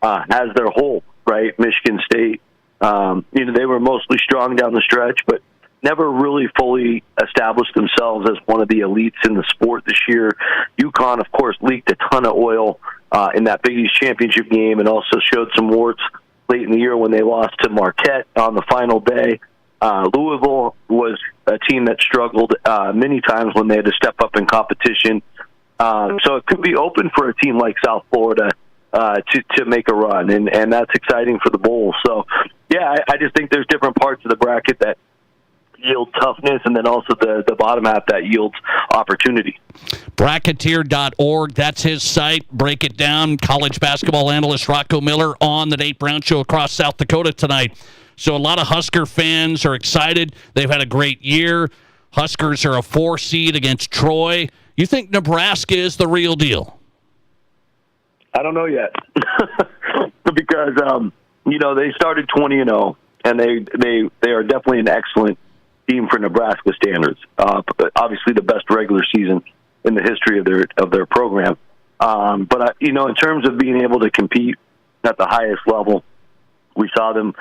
has their hole, right? Michigan State, they were mostly strong down the stretch, but never really fully established themselves as one of the elites in the sport this year. UConn, of course, leaked a ton of oil in that Big East championship game and also showed some warts late in the year when they lost to Marquette on the final day. Louisville was a team that struggled many times when they had to step up in competition. So it could be open for a team like South Florida to make a run, and that's exciting for the Bulls. So, yeah, I just think there's different parts of the bracket that yield toughness, and then also the bottom half that yields opportunity. Bracketeer.org, that's his site. Break it down. College basketball analyst Rocco Miller on the Nate Brown Show across South Dakota tonight. So a lot of Husker fans are excited. They've had a great year. Huskers are a 4 seed against Troy. You think Nebraska is the real deal? I don't know yet. Because, they started 20-0, and they are definitely an excellent team for Nebraska standards. Obviously the best regular season in the history of their program. But in terms of being able to compete at the highest level, we saw them,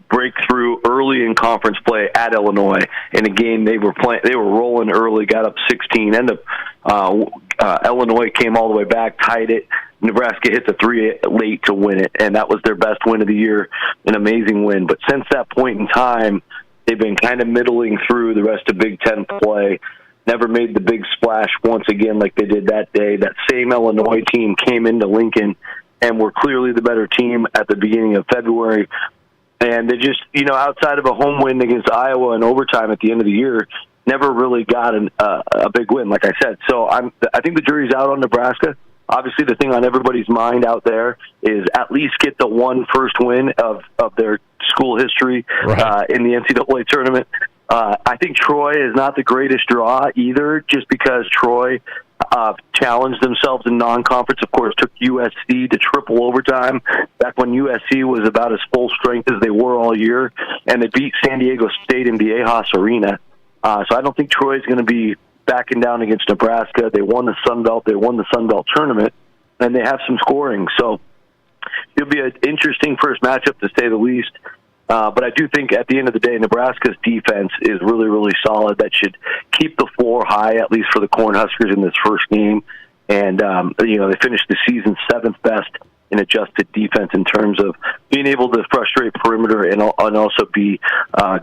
break through early in conference play at Illinois in a game they were rolling early, got up 16. Illinois came all the way back, tied it. Nebraska hit the 3 late to win it, and that was their best win of the year, an amazing win. But since that point in time, they've been kind of middling through the rest of Big Ten play. Never made the big splash once again like they did that day. That same Illinois team came into Lincoln and were clearly the better team at the beginning of February. And they just, outside of a home win against Iowa in overtime at the end of the year, never really got a big win, like I said. So I think the jury's out on Nebraska. Obviously, the thing on everybody's mind out there is at least get the one first win of their school history in the NCAA tournament. I think Troy is not the greatest draw either, just because Troy challenged themselves in non-conference. Of course, took USC to triple overtime back when USC was about as full strength as they were all year, and they beat San Diego State in Viejas Arena. So I don't think Troy's going to be backing down against Nebraska. They won the Sun Belt. They won the Sun Belt tournament, and they have some scoring. So it'll be an interesting first matchup, to say the least. But I do think at the end of the day, Nebraska's defense is really, really solid. That should keep the floor high, at least for the Cornhuskers in this first game. And, they finished the season 7th best in adjusted defense in terms of being able to frustrate perimeter and also be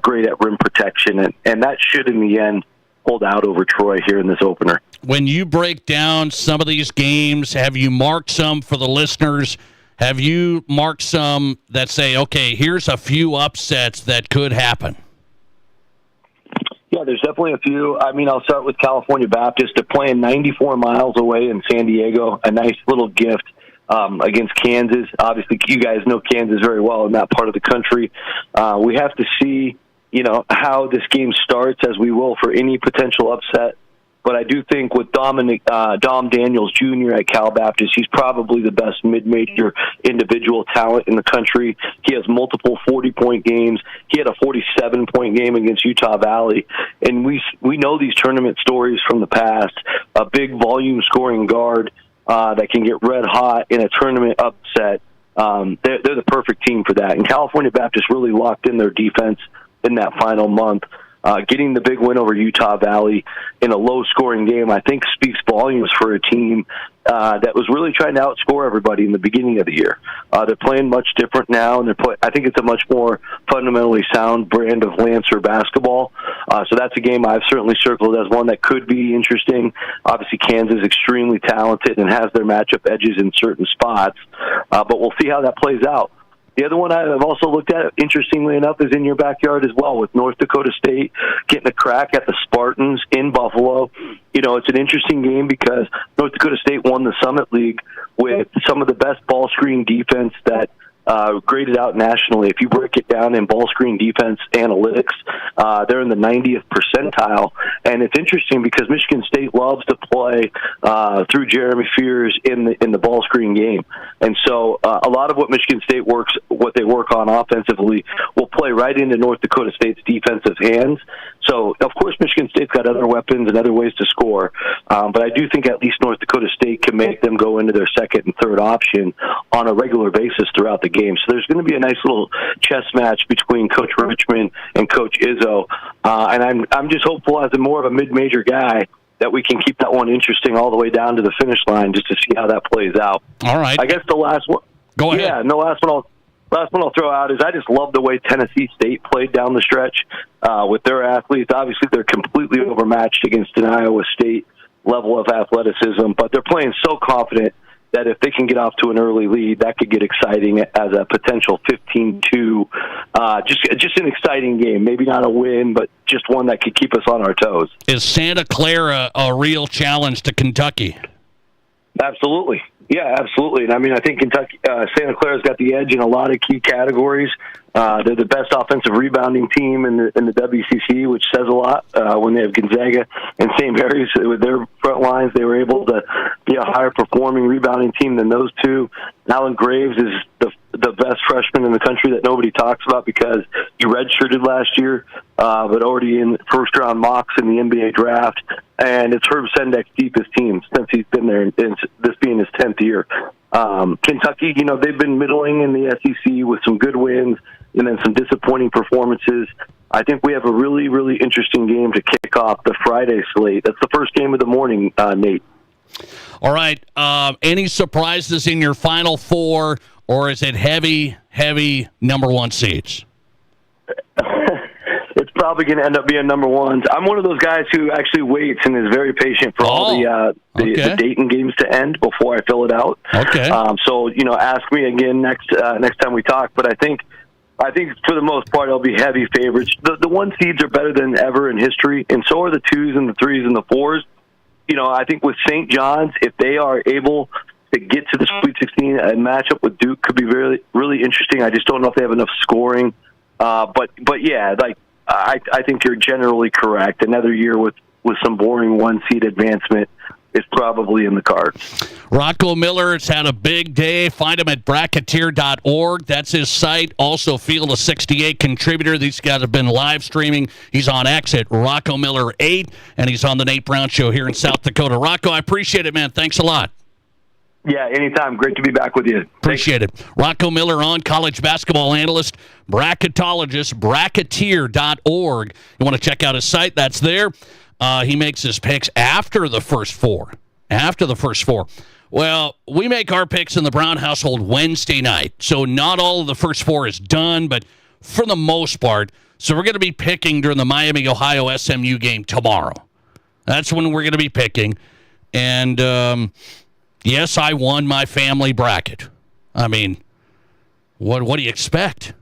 great at rim protection. And that should, in the end, hold out over Troy here in this opener. When you break down some of these games, have you marked some for the listeners? Have you marked some that say, okay, here's a few upsets that could happen? Yeah, there's definitely a few. I mean, I'll start with California Baptist. They're playing 94 miles away in San Diego, a nice little gift against Kansas. Obviously, you guys know Kansas very well in that part of the country. We have to see, how this game starts, as we will for any potential upset. But I do think with Dom Daniels Jr. at Cal Baptist, he's probably the best mid-major individual talent in the country. He has multiple 40-point games. He had a 47-point game against Utah Valley. And we know these tournament stories from the past. A big volume-scoring guard that can get red hot in a tournament upset. They're the perfect team for that. And California Baptist really locked in their defense in that final month. Getting the big win over Utah Valley in a low-scoring game, I think, speaks volumes for a team that was really trying to outscore everybody in the beginning of the year. They're playing much different now, and I think it's a much more fundamentally sound brand of Lancer basketball. So that's a game I've certainly circled as one that could be interesting. Obviously, Kansas is extremely talented and has their matchup edges in certain spots, but we'll see how that plays out. The other one I've also looked at, interestingly enough, is in your backyard as well, with North Dakota State getting a crack at the Spartans in Buffalo. It's an interesting game because North Dakota State won the Summit League with some of the best ball screen defense that graded out nationally. If you break it down in ball screen defense analytics, they're in the 90th percentile. And it's interesting because Michigan State loves to play through Jeremy Fears in the ball screen game. And so a lot of what Michigan State what they work on offensively will play right into North Dakota State's defensive hands. So, of course, Michigan State's got other weapons and other ways to score. But I do think at least North Dakota State can make them go into their second and third option on a regular basis throughout the game. So there's going to be a nice little chess match between Coach Richmond and Coach Izzo. And I'm just hopeful, as a more of a mid-major guy, that we can keep that one interesting all the way down to the finish line just to see how that plays out. All right. I guess the last one. Go ahead. Yeah, and the last one I'll throw out is I just love the way Tennessee State played down the stretch with their athletes. Obviously, they're completely overmatched against an Iowa State level of athleticism, but they're playing so confident that if they can get off to an early lead, that could get exciting as a potential 15-2. Just an exciting game. Maybe not a win, but just one that could keep us on our toes. Is Santa Clara a real challenge to Kentucky? Absolutely. Yeah, absolutely. And I mean, I think Santa Clara's got the edge in a lot of key categories. They're the best offensive rebounding team in the WCC, which says a lot. When they have Gonzaga and St. Mary's with their front lines, they were able to be a higher performing rebounding team than those two. Alan Graves is the best freshman in the country that nobody talks about because he redshirted last year, but already in first round mocks in the NBA draft. And it's Herb Sendek's deepest team since he's been there, and this being his 10th year. Kentucky, they've been middling in the SEC with some good wins and then some disappointing performances. I think we have a really, really interesting game to kick off the Friday slate. That's the first game of the morning, Nate. All right. Any surprises in your Final Four, or is it heavy number one seeds? It's probably going to end up being number ones. I'm one of those guys who actually waits and is very patient for all the Dayton games to end before I fill it out. Okay. So ask me again next time we talk. But I think for the most part, it'll be heavy favorites. The one seeds are better than ever in history, and so are the twos and the threes and the fours. I think with St. John's, if they are able to get to the Sweet 16, a matchup with Duke could be really, really interesting. I just don't know if they have enough scoring. But yeah, I think you're generally correct. Another year with some boring one-seed advancement is probably in the cards. Rocco Miller has had a big day. Find him at bracketeer.org. That's his site. Also, Field of 68 contributor. These guys have been live streaming. He's on X at Rocco Miller 8, and he's on the Nate Brown Show here in South Dakota. Rocco, I appreciate it, man. Thanks a lot. Yeah, anytime. Great to be back with you. Appreciate it. Rocco Miller on, college basketball analyst, bracketologist, bracketeer.org. You want to check out his site? That's there. He makes his picks after the first four. Well, we make our picks in the Brown household Wednesday night, so not all of the first four is done, but for the most part. So we're going to be picking during the Miami, Ohio SMU game tomorrow. That's when we're going to be picking. And, yes, I won my family bracket. I mean, what do you expect?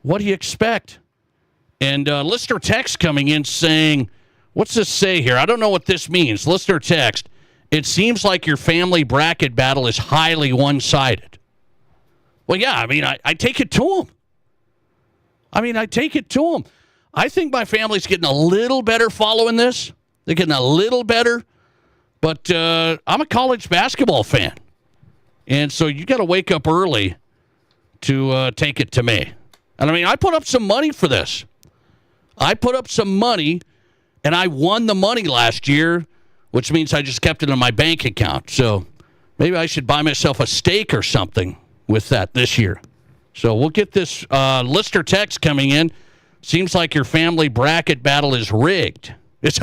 What do you expect? And listener text coming in saying, what's this say here? I don't know what this means. Listener text, it seems like your family bracket battle is highly one-sided. Well, yeah, I mean, I take it to them. I think my family's getting a little better following this. They're getting a little better. But I'm a college basketball fan. And so you got to wake up early to take it to me. And, I mean, I put up some money for this. I put up some money, and I won the money last year, which means I just kept it in my bank account. So maybe I should buy myself a steak or something with that this year. So we'll get this listener text coming in. Seems like your family bracket battle is rigged. It's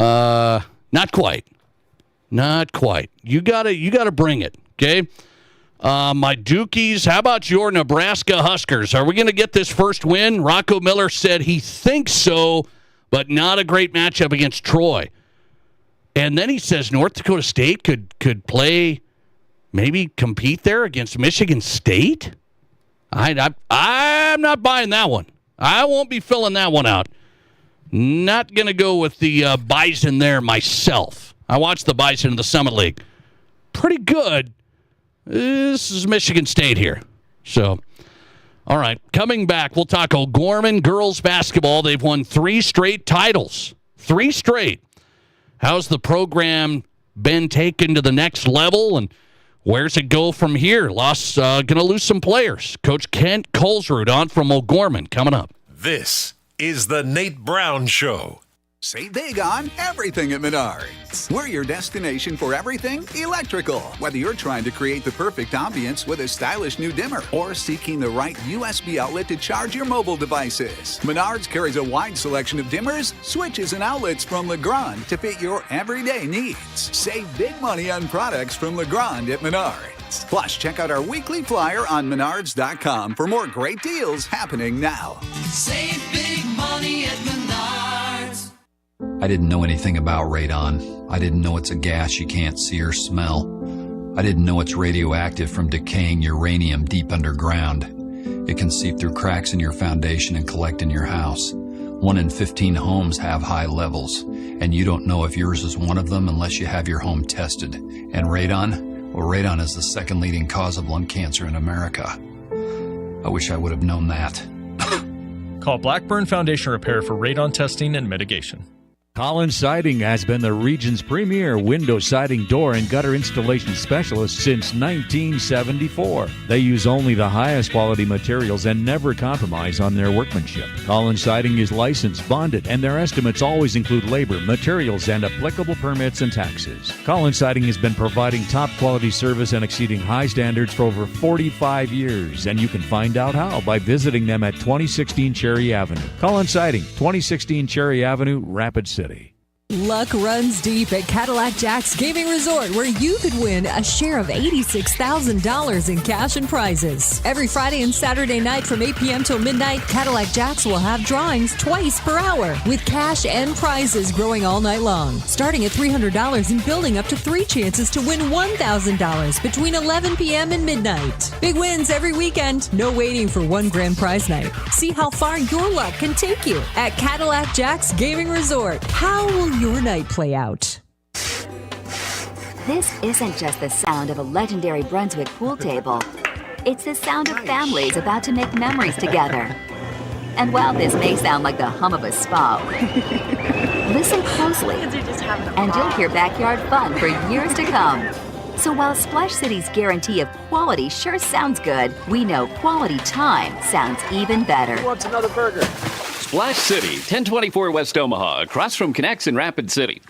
not quite. You gotta bring it, okay? My Dukies, how about your Nebraska Huskers? Are we going to get this first win? Rocco Miller said he thinks so, but not a great matchup against Troy. And then he says North Dakota State could play, maybe compete there against Michigan State? I'm not buying that one. I won't be filling that one out. Not going to go with the Bison there myself. I watched the Bison in the Summit League. Pretty good. This is Michigan State here. So, all right. Coming back, we'll talk O'Gorman girls basketball. They've won 3 straight titles. 3 straight. How's the program been taken to the next level, and where's it go from here? Going to lose some players. Coach Kent Colesrud on from O'Gorman coming up. This is the Nate Brown Show. Save big on everything at Menards. We're your destination for everything electrical. Whether you're trying to create the perfect ambience with a stylish new dimmer or seeking the right USB outlet to charge your mobile devices, Menards carries a wide selection of dimmers, switches, and outlets from Legrand to fit your everyday needs. Save big money on products from Legrand at Menards. Plus, check out our weekly flyer on Menards.com for more great deals happening now. Save big money at Menards. I didn't know anything about radon. I didn't know it's a gas you can't see or smell. I didn't know it's radioactive from decaying uranium deep underground. It can seep through cracks in your foundation and collect in your house. 1 in 15 homes have high levels, and you don't know if yours is one of them unless you have your home tested. And radon? Well, radon is the second leading cause of lung cancer in America. I wish I would have known that. Call Blackburn Foundation Repair for radon testing and mitigation. Collins Siding has been the region's premier window siding door and gutter installation specialist since 1974. They use only the highest quality materials and never compromise on their workmanship. Collins Siding is licensed, bonded, and their estimates always include labor, materials, and applicable permits and taxes. Collins Siding has been providing top quality service and exceeding high standards for over 45 years, and you can find out how by visiting them at 2016 Cherry Avenue. Collins Siding, 2016 Cherry Avenue, Rapid City. Luck runs deep at Cadillac Jack's Gaming Resort, where you could win a share of $86,000 in cash and prizes. Every Friday and Saturday night from 8 p.m. till midnight, Cadillac Jack's will have drawings twice per hour, with cash and prizes growing all night long. Starting at $300 and building up to 3 chances to win $1,000 between 11 p.m. and midnight. Big wins every weekend, no waiting for one grand prize night. See how far your luck can take you at Cadillac Jack's Gaming Resort. How will your night play out? This isn't just the sound of a legendary Brunswick pool table. It's the sound of families about to make memories together. And while this may sound like the hum of a spa, listen closely and you'll hear backyard fun for years to come. So while Splash City's guarantee of quality sure sounds good, we know quality time sounds even better. Who wants another burger? Splash City, 1024 West Omaha, across from Connects in Rapid City.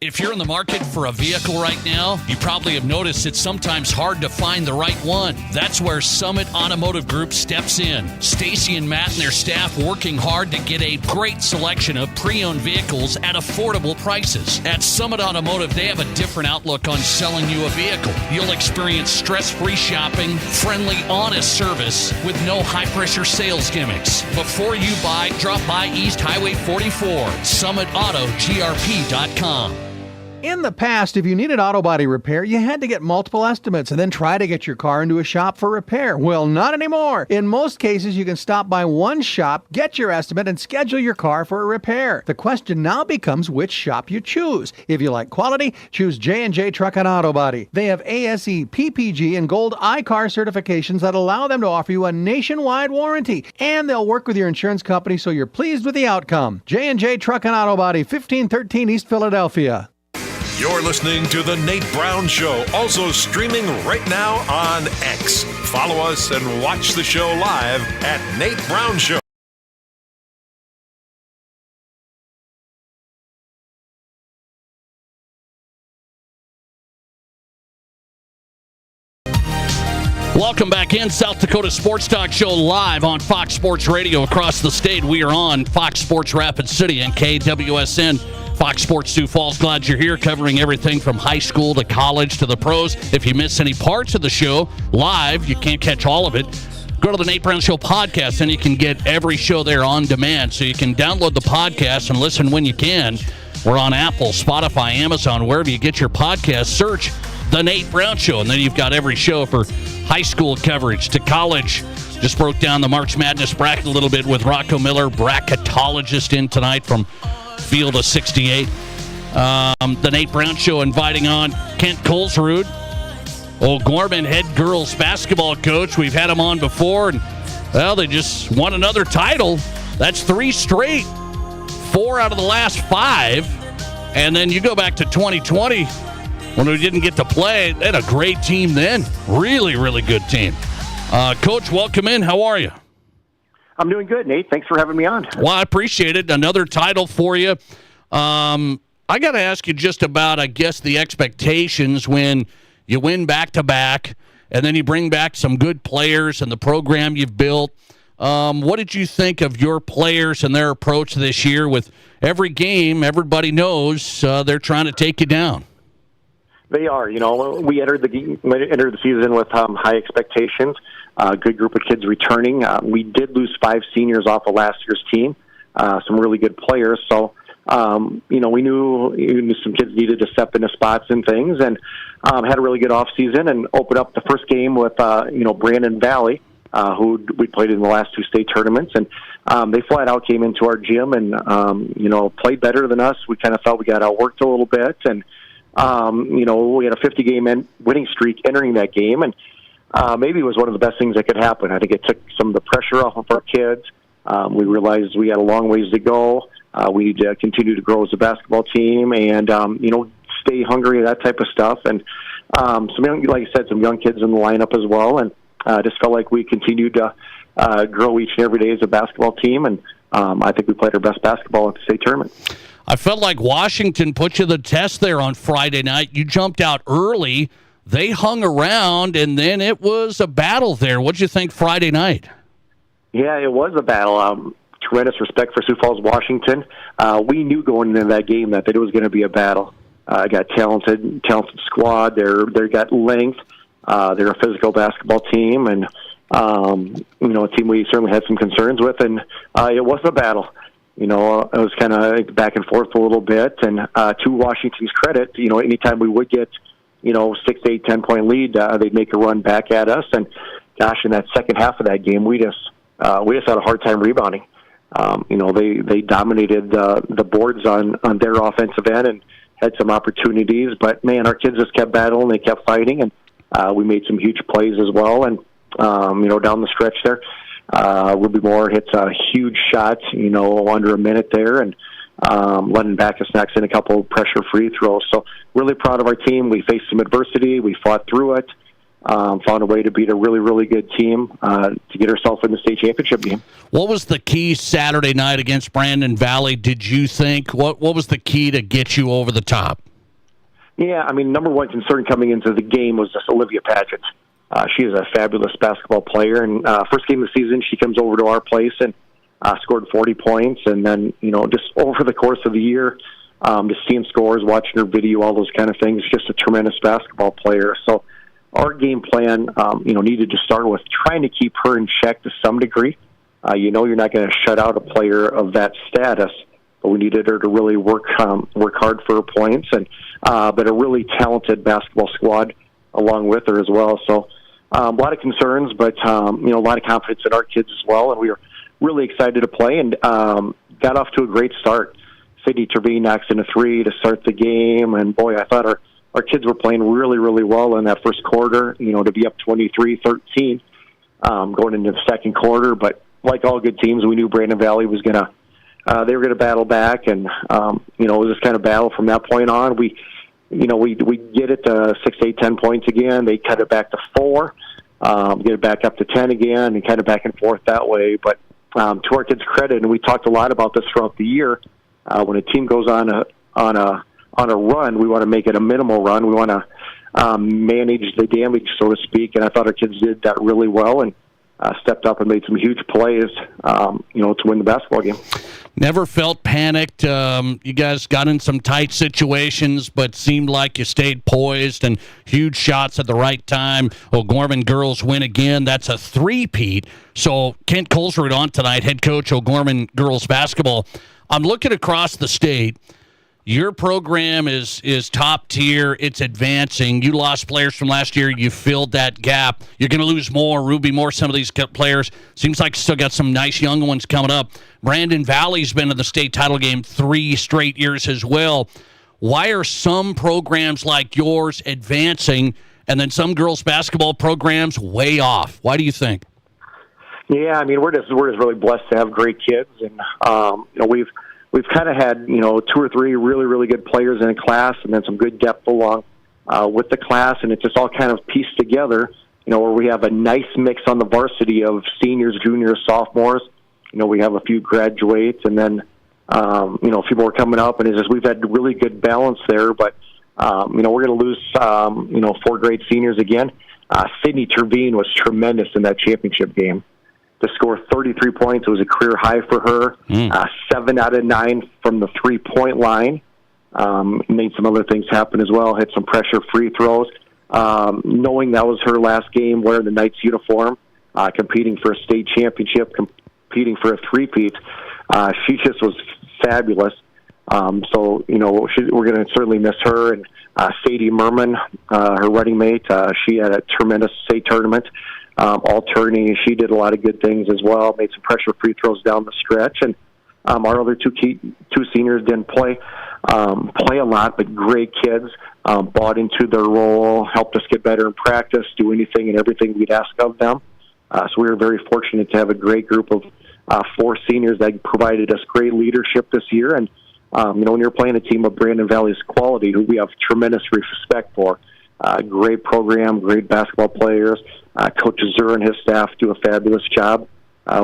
If you're in the market for a vehicle right now, you probably have noticed it's sometimes hard to find the right one. That's where Summit Automotive Group steps in. Stacy and Matt and their staff working hard to get a great selection of pre-owned vehicles at affordable prices. At Summit Automotive, they have a different outlook on selling you a vehicle. You'll experience stress-free shopping, friendly, honest service with no high-pressure sales gimmicks. Before you buy, drop by East Highway 44, SummitAutoGRP.com. In the past, if you needed auto body repair, you had to get multiple estimates and then try to get your car into a shop for repair. Well, not anymore. In most cases, you can stop by one shop, get your estimate, and schedule your car for a repair. The question now becomes which shop you choose. If you like quality, choose J&J Truck and Auto Body. They have ASE, PPG, and Gold iCar certifications that allow them to offer you a nationwide warranty. And they'll work with your insurance company so you're pleased with the outcome. J&J Truck and Auto Body, 1513 East Philadelphia. You're listening to The Nate Brown Show, also streaming right now on X. Follow us and watch the show live at Nate Brown Show. Welcome back in. South Dakota Sports Talk Show live on Fox Sports Radio across the state. We are on Fox Sports Rapid City and KWSN. Fox Sports Sioux Falls, glad you're here, covering everything from high school to college to the pros. If you miss any parts of the show live, you can't catch all of it, go to the Nate Brown Show podcast, and you can get every show there on demand. So you can download the podcast and listen when you can. We're on Apple, Spotify, Amazon, wherever you get your podcast. Search The Nate Brown Show, and then you've got every show for high school coverage to college. Just broke down the March Madness bracket a little bit with Rocco Miller, bracketologist, in tonight from Field of 68. The Nate Brown Show inviting on Kent Colesrud, O'Gorman head girls basketball coach. We've had him on before, and, well, they just won another title. That's 3 straight, 4 out of the last 5. And then you go back to 2020 when we didn't get to play. They had a great team then. Really, really good team. Coach, welcome in. How are you? I'm doing good, Nate. Thanks for having me on. Well, I appreciate it. Another title for you. I got to ask you just about, I guess, the expectations when you win back-to-back and then you bring back some good players and the program you've built. What did you think of your players and their approach this year? With every game, everybody knows they're trying to take you down. They are. You know, we entered the season with high expectations. Good group of kids returning. We did lose 5 seniors off of last year's team. Some really good players. So, you know, we knew some kids needed to step into spots and things, and had a really good off season and opened up the first game with Brandon Valley, who we played in the last 2 state tournaments, and they flat out came into our gym and played better than us. We kind of felt we got outworked a little bit, and we had a 50-game winning streak entering that game, and maybe it was one of the best things that could happen. I think it took some of the pressure off of our kids. We realized we had a long ways to go. We need to continue to grow as a basketball team and, stay hungry, that type of stuff. And like I said, some young kids in the lineup as well. And just felt like we continued to grow each and every day as a basketball team. And I think we played our best basketball at the state tournament. I felt like Washington put you to the test there on Friday night. You jumped out early. They hung around, and then it was a battle there. What did you think Friday night? Yeah, it was a battle. Tremendous respect for Sioux Falls, Washington. We knew going into that game that it was going to be a battle. Got talented squad. They got length. They're a physical basketball team, and a team we certainly had some concerns with. And it wasn't a battle. It was kind of back and forth a little bit. And to Washington's credit, anytime we would get 6, 8, 10-point lead, they'd make a run back at us. And gosh, in that second half of that game, we just had a hard time rebounding. They dominated the boards on their offensive end and had some opportunities. But man, our kids just kept battling. They kept fighting, and we made some huge plays as well. And down the stretch there, Ruby Moore hits a huge shot. Under a minute there, and London Backus knocks in a couple of pressure free throws. So really proud of our team. We faced some adversity. We fought through it. Found a way to beat a really, really good team to get ourselves in the state championship game. What was the key Saturday night against Brandon Valley, did you think? What was the key to get you over the top? Yeah, I mean, number one concern coming into the game was just Olivia Paget. She is a fabulous basketball player, and first game of the season, she comes over to our place and scored 40 points, and then, just over the course of the year, just seeing scores, watching her video, all those kind of things, just a tremendous basketball player. So our game plan, needed to start with trying to keep her in check to some degree. You're not going to shut out a player of that status, but we needed her to really work hard for her points, and but a really talented basketball squad along with her as well. So a lot of concerns, but a lot of confidence in our kids as well, and we were really excited to play and got off to a great start. Sydney Terveen knocks in a 3 to start the game, and boy, I thought our kids were playing really, really well in that first quarter, to be up 23-13 going into the second quarter. But like all good teams, we knew Brandon Valley was they were going to battle back, and it was this kind of battle from that point on. We get it to 6, 8, 10 points again. They cut it back to 4, get it back up to 10 again, and kind of back and forth that way. But to our kids' credit, and we talked a lot about this throughout the year, when a team goes on a run, we want to make it a minimal run. We want to manage the damage, so to speak. And I thought our kids did that really well and stepped up and made some huge plays, to win the basketball game. Never felt panicked. You guys got in some tight situations, but seemed like you stayed poised and huge shots at the right time. O'Gorman girls win again. That's a three-peat. So Kent Colesrud on tonight, head coach O'Gorman girls basketball. I'm looking across the state. Your program is top tier. It's advancing. You lost players from last year. You filled that gap. You're going to lose more. Ruby Moore, some of these players. Seems like you still got some nice young ones coming up. Brandon Valley's been in the state title game 3 straight years as well. Why are some programs like yours advancing and then some girls basketball programs way off? Why do you think? Yeah, I mean, we're just really blessed to have great kids, and we've kind of had 2 or 3 really, really good players in a class, and then some good depth along with the class, and it's just all kind of pieced together. Where we have a nice mix on the varsity of seniors, juniors, sophomores. We have a few graduates, and then a few more coming up, and it's just we've had really good balance there. But we're going to lose 4 great seniors again. Sydney Terveen was tremendous in that championship game. To score 33 points, it was a career high for her. 7 out of 9 from the 3-point line. Made some other things happen as well. Hit some pressure free throws. Knowing that was her last game wearing the Knights uniform, competing for a state championship, competing for a three-peat, she just was fabulous. So we're going to certainly miss her. And Sadie Merman, her running mate, she had a tremendous state tournament. All-turning. She did a lot of good things as well, made some pressure free throws down the stretch. And our other two seniors didn't play a lot, but great kids, bought into their role, helped us get better in practice, do anything and everything we'd ask of them. So we were very fortunate to have a great group of 4 seniors that provided us great leadership this year. And, when you're playing a team of Brandon Valley's quality, who we have tremendous respect for, great program, great basketball players, Coach Zur and his staff do a fabulous job.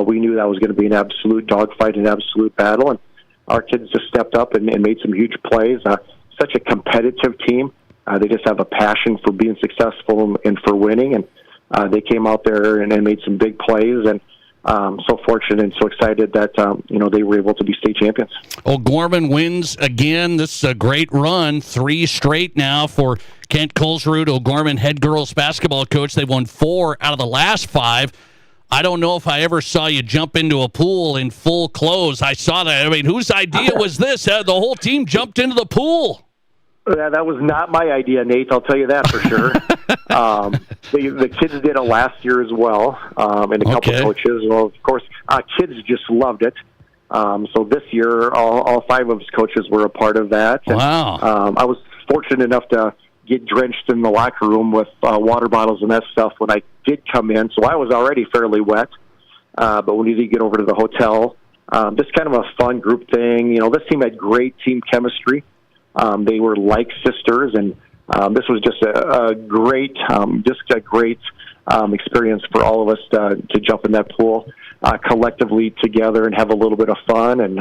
We knew that was going to be an absolute dogfight, an absolute battle, and our kids just stepped up and made some huge plays. Such a competitive team. They just have a passion for being successful and for winning, and they came out there and made some big plays, and so fortunate and so excited that they were able to be state champions. O'Gorman wins again. This is a great run, 3 straight now for Kent Colesrud, O'Gorman head girls basketball coach. They won 4 out of the last 5. I don't know if I ever saw you jump into a pool in full clothes. I saw that. I mean, whose idea was this? The whole team jumped into the pool. Yeah, that was not my idea, Nate. I'll tell you that for sure. The kids did it last year as well, and a couple of coaches. Well, of course, kids just loved it. So this year, all 5 of us coaches were a part of that. And, wow. I was fortunate enough to get drenched in the locker room with water bottles and that stuff when I did come in, so I was already fairly wet. But when you did get over to the hotel, just kind of a fun group thing. This team had great team chemistry. They were like sisters, and this was just a great experience for all of us to jump in that pool collectively together and have a little bit of fun, and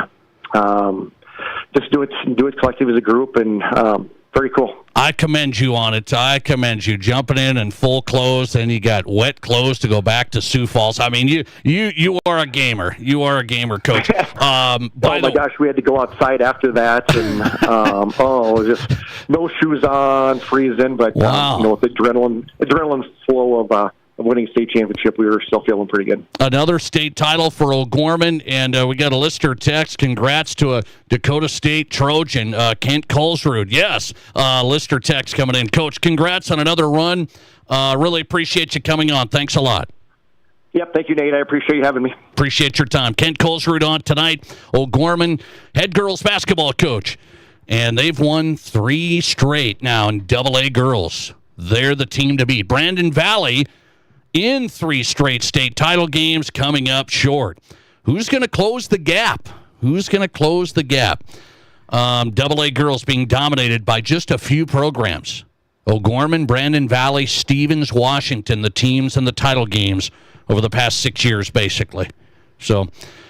just do it collectively as a group, and very cool. I commend you on it. I commend you jumping in full clothes, and you got wet clothes to go back to Sioux Falls. I mean, you are a gamer. You are a gamer, Coach. Oh my gosh, we had to go outside after that, and just no shoes on, freezing. But wow. With the adrenaline flow of winning state championship, we were still feeling pretty good. Another state title for O'Gorman, and we got a listener text. Congrats to a Dakota State Trojan, Kent Colesrud. Yes, listener text coming in. Coach, congrats on another run. Really appreciate you coming on. Thanks a lot. Yep, thank you, Nate. I appreciate you having me. Appreciate your time. Kent Colesrud on tonight. O'Gorman, head girls basketball coach. And they've won 3 straight now in AA girls. They're the team to beat. Brandon Valley in 3 straight state title games, coming up short. Who's going to close the gap? AA girls being dominated by just a few programs. O'Gorman, Brandon Valley, Stevens, Washington, the teams in the title games over the past 6 years, basically. So,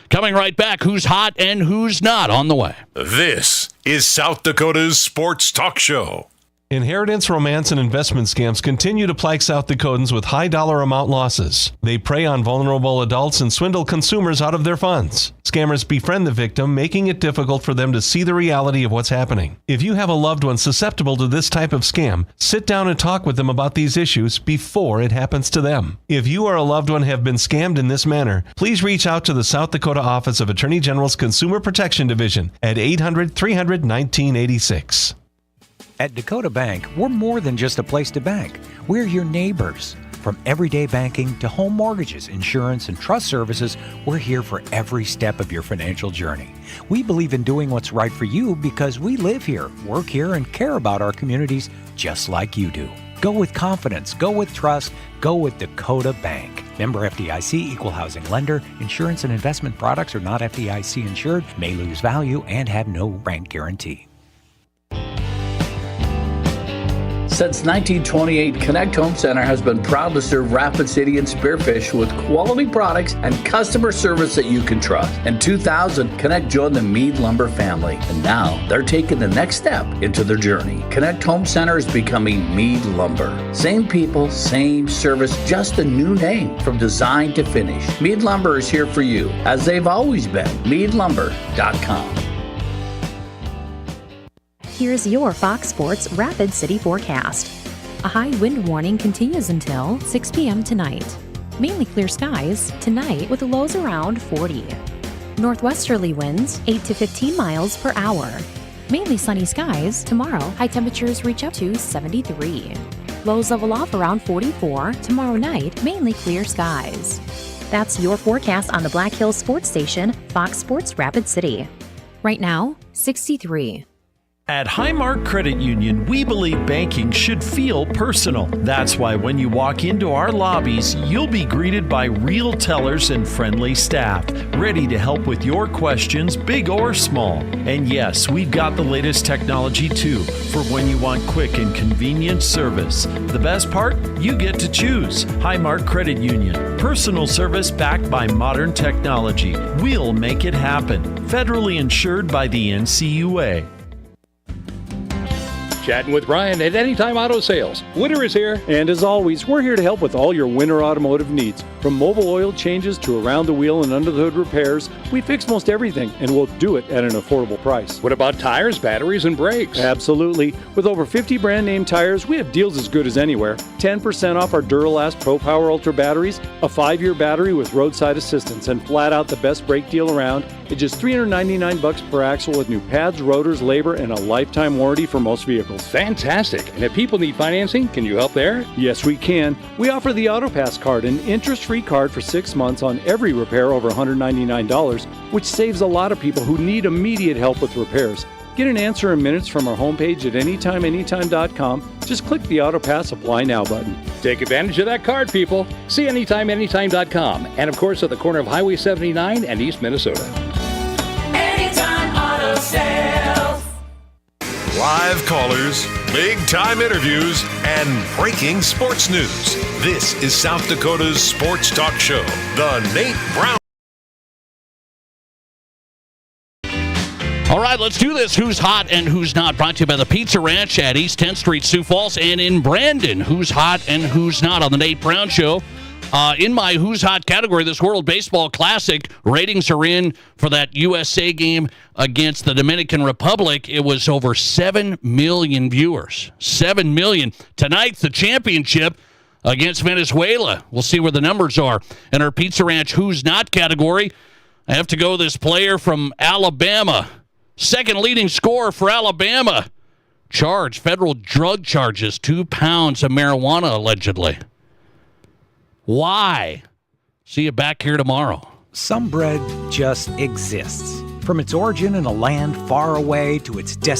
coming right back, who's hot and who's not on the way. This is South Dakota's Sports Talk Show. Inheritance, romance, and investment scams continue to plague South Dakotans with high dollar amount losses. They prey on vulnerable adults and swindle consumers out of their funds. Scammers befriend the victim, making it difficult for them to see the reality of what's happening. If you have a loved one susceptible to this type of scam, sit down and talk with them about these issues before it happens to them. If you or a loved one have been scammed in this manner, please reach out to the South Dakota Office of Attorney General's Consumer Protection Division at 800-300-1986. At Dakota Bank, we're more than just a place to bank. We're your neighbors. From everyday banking to home mortgages, insurance, and trust services, we're here for every step of your financial journey. We believe in doing what's right for you because we live here, work here, and care about our communities just like you do. Go with confidence, go with trust, go with Dakota Bank. Member FDIC, equal housing lender. Insurance and investment products are not FDIC insured, may lose value, and have no bank guarantee. Since 1928, Connect Home Center has been proud to serve Rapid City and Spearfish with quality products and customer service that you can trust. In 2000, Connect joined the Mead Lumber family, and now they're taking the next step into their journey. Connect Home Center is becoming Mead Lumber. Same people, same service, just a new name from design to finish. Mead Lumber is here for you, as they've always been. MeadLumber.com. Here's your Fox Sports Rapid City forecast. A high wind warning continues until 6 p.m. tonight. Mainly clear skies tonight with lows around 40. Northwesterly winds 8 to 15 miles per hour. Mainly sunny skies tomorrow. High temperatures reach up to 73. Lows level off around 44 tomorrow night. Mainly clear skies. That's your forecast on the Black Hills Sports Station, Fox Sports Rapid City. Right now, 63. At Highmark Credit Union, we believe banking should feel personal. That's why when you walk into our lobbies, you'll be greeted by real tellers and friendly staff, ready to help with your questions, big or small. And yes, we've got the latest technology too, for when you want quick and convenient service. The best part? You get to choose. Highmark Credit Union. Personal service backed by modern technology. We'll make it happen. Federally insured by the NCUA. Chatting with Brian at Anytime Auto Sales. Winter is here, and as always, we're here to help with all your winter automotive needs. From mobile oil changes to around the wheel and under the hood repairs, we fix most everything, and we'll do it at an affordable price. What about tires, batteries, and brakes? Absolutely. With over 50 brand name tires, we have deals as good as anywhere. 10% off our Duralast Pro Power Ultra batteries, a 5-year battery with roadside assistance, and flat out the best brake deal around at just $399 per axle with new pads, rotors, labor, and a lifetime warranty for most vehicles. Fantastic. And if people need financing, can you help there? Yes, we can. We offer the AutoPass card, an interest-free card for 6 months on every repair over $199, which saves a lot of people who need immediate help with repairs. Get an answer in minutes from our homepage at anytimeanytime.com. Just click the AutoPass Apply Now button. Take advantage of that card, people. See anytimeanytime.com. And, of course, at the corner of Highway 79 and East Minnesota. Anytime Auto Sales. Live callers, big-time interviews, and breaking sports news. This is South Dakota's Sports Talk Show, The Nate Brown. All right, let's do this. Who's hot and who's not? Brought to you by the Pizza Ranch at East 10th Street, Sioux Falls, and in Brandon. Who's hot and who's not on the Nate Brown Show. In my Who's Hot category, this World Baseball Classic, ratings are in for that USA game against the Dominican Republic. It was over 7 million viewers. 7 million. Tonight's the championship against Venezuela. We'll see where the numbers are. In our Pizza Ranch Who's Not category, I have to go this player from Alabama. Second leading scorer for Alabama. Charged, federal drug charges, 2 pounds of marijuana allegedly. Why? See you back here tomorrow. Some bread just exists. From its origin in a land far away to its destination